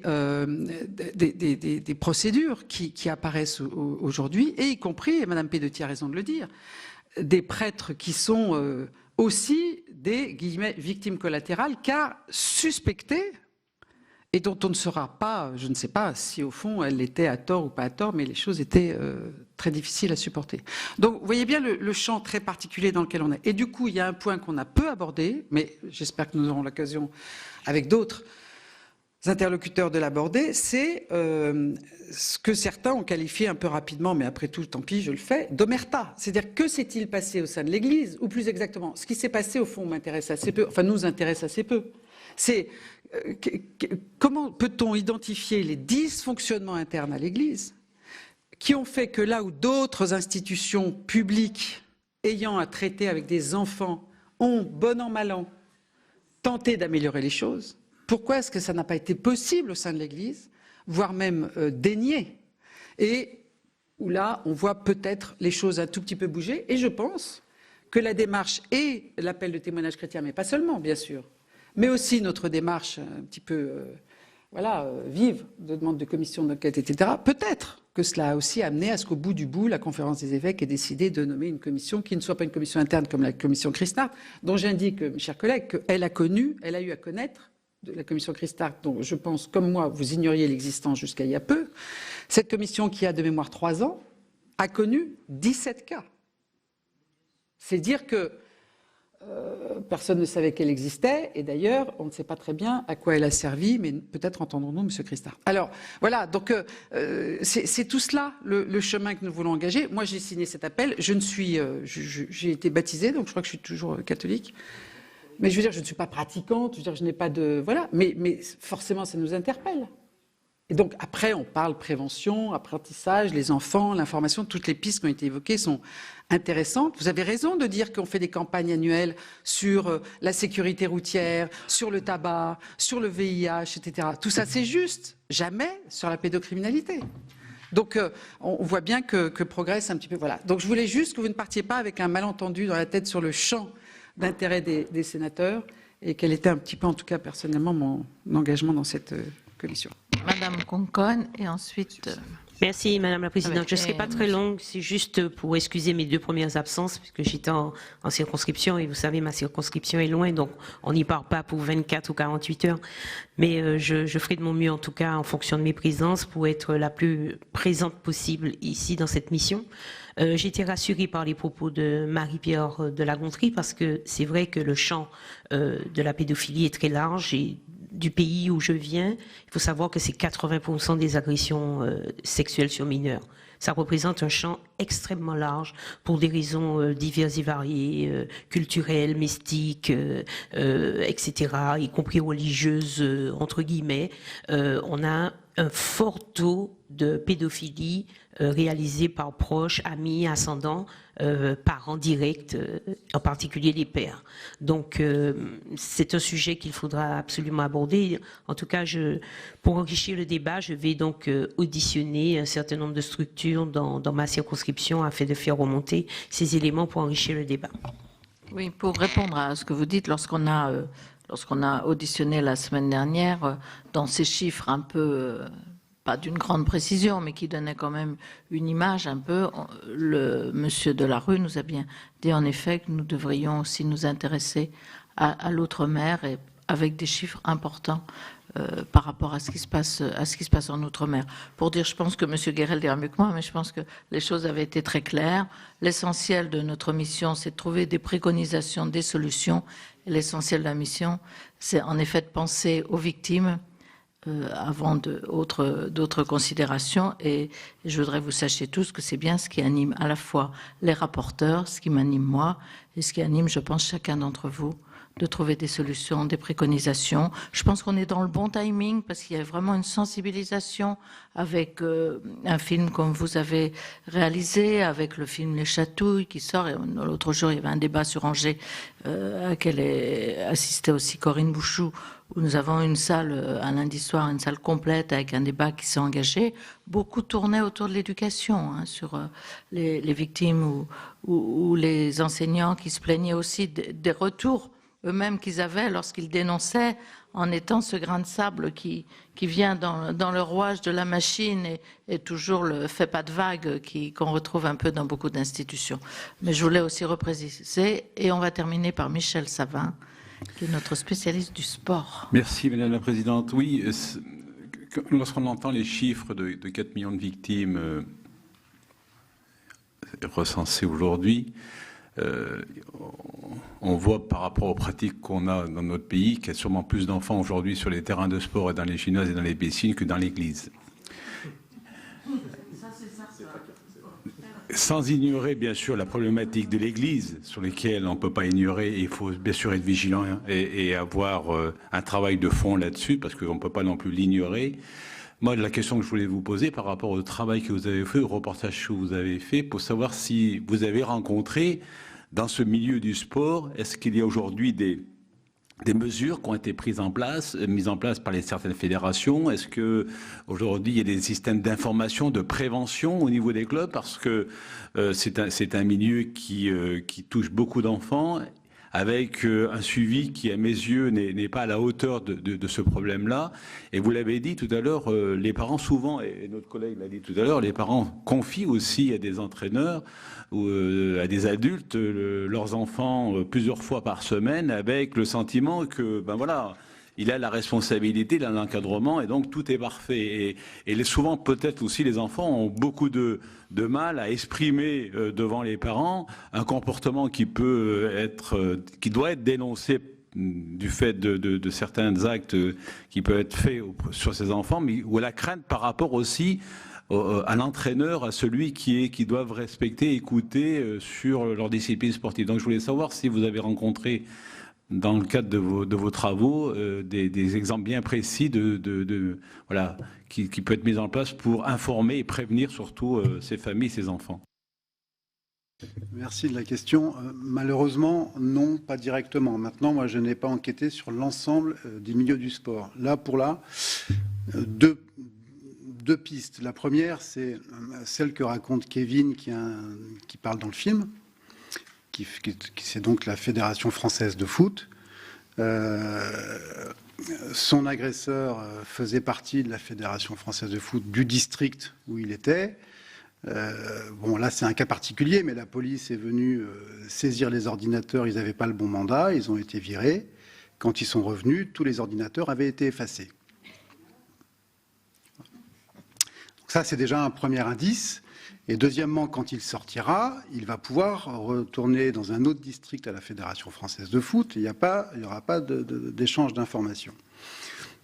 S13: procédures qui apparaissent aujourd'hui, et y compris, et Mme Pedotti a raison de le dire, des prêtres qui sont aussi des guillemets, victimes collatérales, car suspectés, et dont on ne saura pas, je ne sais pas si au fond elle était à tort ou pas à tort, mais les choses étaient très difficiles à supporter. Donc vous voyez bien le champ très particulier dans lequel on est. Et du coup, il y a un point qu'on a peu abordé, mais j'espère que nous aurons l'occasion avec d'autres interlocuteurs de l'aborder, c'est ce que certains ont qualifié un peu rapidement, mais après tout, tant pis, je le fais, d'omerta. C'est-à-dire, que s'est-il passé au sein de l'Église, ou plus exactement, ce qui s'est passé au fond m'intéresse assez peu, enfin nous intéresse assez peu. C'est comment peut-on identifier les dysfonctionnements internes à l'Église qui ont fait que là où d'autres institutions publiques ayant à traiter avec des enfants ont, bon an mal an, tenté d'améliorer les choses, pourquoi est-ce que ça n'a pas été possible au sein de l'Église, voire même dénié, et où là, on voit peut-être les choses un tout petit peu bouger, et je pense que la démarche et l'appel de témoignage chrétien, mais pas seulement, bien sûr, mais aussi notre démarche un petit peu vive de demande de commission d'enquête, etc., peut-être que cela a aussi amené à ce qu'au bout du bout, la conférence des évêques ait décidé de nommer une commission qui ne soit pas une commission interne comme la commission Christart, dont j'indique, mes chers collègues, qu'elle a eu à connaître, de la commission Christart, dont je pense, comme moi, vous ignoriez l'existence jusqu'à il y a peu, cette commission qui a de mémoire 3 ans, a connu 17 cas. C'est dire que personne ne savait qu'elle existait, et d'ailleurs, on ne sait pas très bien à quoi elle a servi, mais peut-être entendrons-nous M. Christard. Alors, voilà, donc c'est tout cela, le chemin que nous voulons engager. Moi, j'ai signé cet appel, j'ai été baptisée, donc je crois que je suis toujours catholique. Mais je veux dire, je ne suis pas pratiquante, je veux dire, je n'ai pas de... Voilà, mais forcément, ça nous interpelle. Et donc, après, on parle prévention, apprentissage, les enfants, l'information, toutes les pistes qui ont été évoquées sont intéressantes. Vous avez raison de dire qu'on fait des campagnes annuelles sur la sécurité routière, sur le tabac, sur le VIH, etc. Tout ça, c'est juste. Jamais sur la pédocriminalité. Donc, on voit bien que progresse un petit peu. Voilà. Donc, je voulais juste que vous ne partiez pas avec un malentendu dans la tête sur le champ d'intérêt des sénateurs et quel était un petit peu, en tout cas, personnellement, mon engagement dans cette commission.
S7: Madame Concon et ensuite...
S14: Merci Madame la Présidente. Je ne serai pas très longue, c'est juste pour excuser mes 2 premières absences, puisque j'étais en circonscription, et vous savez, ma circonscription est loin, donc on n'y part pas pour 24 ou 48 heures. Mais je ferai de mon mieux, en tout cas, en fonction de mes présences, pour être la plus présente possible ici dans cette mission. J'ai été rassurée par les propos de Marie-Pierre de la Gontrie, parce que c'est vrai que le champ de la pédophilie est très large, et du pays où je viens, il faut savoir que c'est 80% des agressions sexuelles sur mineurs. Ça représente un champ extrêmement large pour des raisons diverses et variées, culturelles, mystiques, etc., y compris religieuses, entre guillemets. On a un fort taux de pédophilie réalisé par proches, amis, ascendants, parents directs, en particulier les pères. Donc, c'est un sujet qu'il faudra absolument aborder. En tout cas, pour enrichir le débat, je vais donc auditionner un certain nombre de structures dans ma circonscription afin de faire remonter ces éléments pour enrichir le débat.
S7: Oui, pour répondre à ce que vous dites, lorsqu'on a auditionné la semaine dernière, dans ces chiffres un peu... pas d'une grande précision, mais qui donnait quand même une image un peu. Le monsieur Delarue nous a bien dit en effet que nous devrions aussi nous intéresser à l'outre-mer, et avec des chiffres importants par rapport à ce qui se passe en outre-mer. Pour dire, je pense que monsieur Guérel dira mieux que moi, mais je pense que les choses avaient été très claires. L'essentiel de notre mission, c'est de trouver des préconisations, des solutions. Et l'essentiel de la mission, c'est en effet de penser aux victimes, avant d'autres considérations, et je voudrais que vous sachiez tous que c'est bien ce qui anime à la fois les rapporteurs, ce qui m'anime moi, et ce qui anime, je pense, chacun d'entre vous, de trouver des solutions, des préconisations. Je pense qu'on est dans le bon timing, parce qu'il y a vraiment une sensibilisation avec un film comme vous avez réalisé, avec le film Les Chatouilles qui sort, et l'autre jour il y avait un débat sur Angers à laquelle assistait aussi Corinne Bouchou, où nous avons une salle, un lundi soir, une salle complète avec un débat qui s'est engagé. Beaucoup tournait autour de l'éducation, sur les victimes ou les enseignants qui se plaignaient aussi des retours eux-mêmes qu'ils avaient lorsqu'ils dénonçaient, en étant ce grain de sable qui vient dans le rouage de la machine et toujours le fait pas de vague qu'on retrouve un peu dans beaucoup d'institutions. Mais je voulais aussi repréciser, et on va terminer par Michel Savin, qui est notre spécialiste du sport.
S15: Merci Madame la Présidente. Oui, lorsqu'on entend les chiffres de 4 millions de victimes recensées aujourd'hui, on voit par rapport aux pratiques qu'on a dans notre pays qu'il y a sûrement plus d'enfants aujourd'hui sur les terrains de sport et dans les gymnases et dans les piscines que dans l'église. Sans ignorer bien sûr la problématique de l'église, sur laquelle on ne peut pas ignorer, et il faut bien sûr être vigilant et avoir un travail de fond là-dessus, parce qu'on ne peut pas non plus l'ignorer. Moi, la question que je voulais vous poser par rapport au travail que vous avez fait, au reportage que vous avez fait, pour savoir si vous avez rencontré dans ce milieu du sport, est-ce qu'il y a aujourd'hui des mesures qui ont été mises en place par certaines fédérations? Est-ce que aujourd'hui il y a des systèmes d'information, de prévention au niveau des clubs, parce que c'est un milieu qui touche beaucoup d'enfants, avec un suivi qui, à mes yeux, n'est pas à la hauteur de ce problème-là. Et vous l'avez dit tout à l'heure, les parents souvent, et notre collègue l'a dit tout à l'heure, les parents confient aussi à des entraîneurs ou à des adultes leurs enfants plusieurs fois par semaine, avec le sentiment que, ben voilà, il a la responsabilité, il a l'encadrement, et donc tout est parfait. Et souvent, peut-être aussi, les enfants ont beaucoup de mal à exprimer devant les parents un comportement qui doit être dénoncé du fait de certains actes qui peuvent être faits sur ces enfants, mais où la crainte par rapport aussi à l'entraîneur, à celui qui doivent respecter, écouter sur leur discipline sportive. Donc je voulais savoir si vous avez rencontré, dans le cadre de vos travaux, des exemples bien précis voilà, qui peut être mis en place pour informer et prévenir surtout ces familles, ces enfants.
S2: Merci de la question. Malheureusement, non, pas directement. Maintenant, moi, je n'ai pas enquêté sur l'ensemble des milieux du sport. Là, deux pistes. La première, c'est celle que raconte Kevin, qui parle dans le film, qui c'est donc la Fédération française de foot. Son agresseur faisait partie de la Fédération française de foot du district où il était. Bon, là, c'est un cas particulier, mais la police est venue saisir les ordinateurs. Ils n'avaient pas le bon mandat, ils ont été virés. Quand ils sont revenus, tous les ordinateurs avaient été effacés. Donc ça, c'est déjà un premier indice. Et deuxièmement, quand il sortira, il va pouvoir retourner dans un autre district à la Fédération française de foot. Il n'y aura pas d'échange d'informations.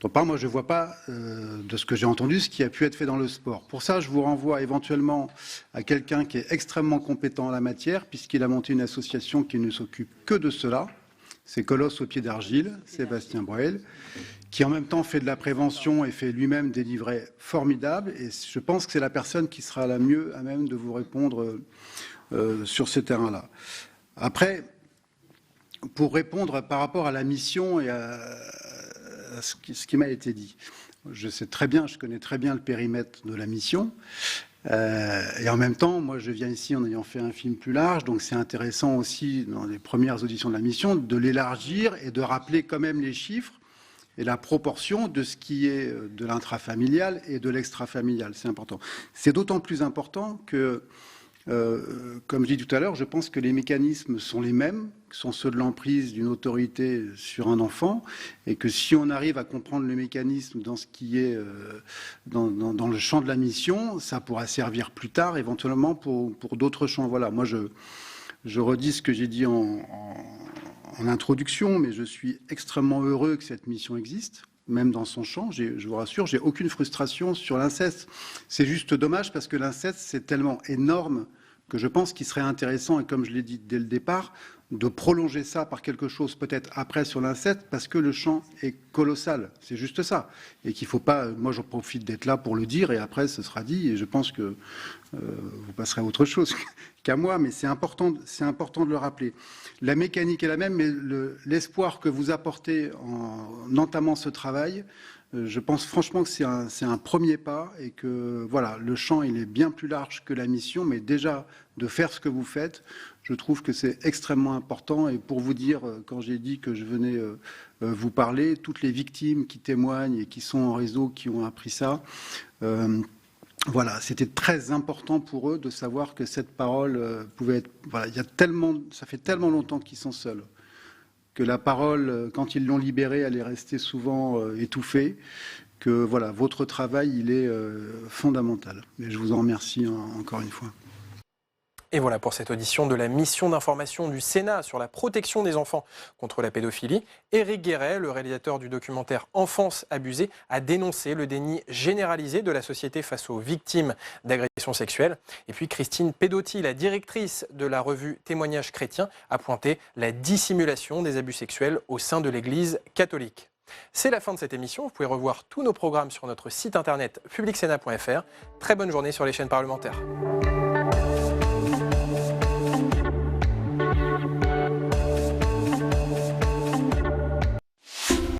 S2: Donc, moi, je ne vois pas, de ce que j'ai entendu, ce qui a pu être fait dans le sport. Pour ça, je vous renvoie éventuellement à quelqu'un qui est extrêmement compétent en la matière, puisqu'il a monté une association qui ne s'occupe que de cela. C'est Colosse au pied d'argile, Sébastien Breuil, qui en même temps fait de la prévention et fait lui-même des livrets formidables. Et je pense que c'est la personne qui sera la mieux à même de vous répondre sur ce terrain-là. Après, pour répondre par rapport à la mission et à ce qui m'a été dit. Je connais très bien le périmètre de la mission. Et en même temps, moi, je viens ici en ayant fait un film plus large, donc c'est intéressant aussi, dans les premières auditions de la mission, de l'élargir et de rappeler quand même les chiffres et la proportion de ce qui est de l'intrafamilial et de l'extrafamilial. C'est important. C'est d'autant plus important que, comme je dis tout à l'heure, je pense que les mécanismes sont les mêmes, sont ceux de l'emprise d'une autorité sur un enfant, et que si on arrive à comprendre le mécanisme dans ce qui est dans le champ de la mission, ça pourra servir plus tard éventuellement pour d'autres champs. Voilà, moi je redis ce que j'ai dit en introduction, mais je suis extrêmement heureux que cette mission existe, même dans son champ. Je vous rassure, j'ai aucune frustration sur l'inceste. C'est juste dommage parce que l'inceste, c'est tellement énorme que je pense qu'il serait intéressant, et comme je l'ai dit dès le départ, de prolonger ça par quelque chose peut-être après sur l'inceste, parce que le champ est colossal. C'est juste ça. Et qu'il ne faut pas... Moi, je profite d'être là pour le dire, et après, ce sera dit, et je pense que vous passerez à autre chose qu'à moi, mais c'est important de le rappeler. La mécanique est la même, mais l'espoir que vous apportez en entamant ce travail, je pense franchement que c'est un premier pas, et que voilà, le champ il est bien plus large que la mission, mais déjà de faire ce que vous faites, je trouve que c'est extrêmement important. Et pour vous dire, quand j'ai dit que je venais vous parler, toutes les victimes qui témoignent et qui sont en réseau, qui ont appris ça, voilà, c'était très important pour eux de savoir que cette parole pouvait être... Voilà, ça fait tellement longtemps qu'ils sont seuls, que la parole, quand ils l'ont libérée, elle est restée souvent étouffée, que voilà, votre travail, il est fondamental. Et je vous en remercie encore une fois.
S1: Et voilà pour cette audition de la mission d'information du Sénat sur la protection des enfants contre la pédophilie. Éric Guéret, le réalisateur du documentaire Enfance abusée, a dénoncé le déni généralisé de la société face aux victimes d'agressions sexuelles. Et puis Christine Pedotti, la directrice de la revue Témoignages chrétiens, a pointé la dissimulation des abus sexuels au sein de l'Église catholique. C'est la fin de cette émission. Vous pouvez revoir tous nos programmes sur notre site internet publicsénat.fr. Très bonne journée sur les chaînes parlementaires.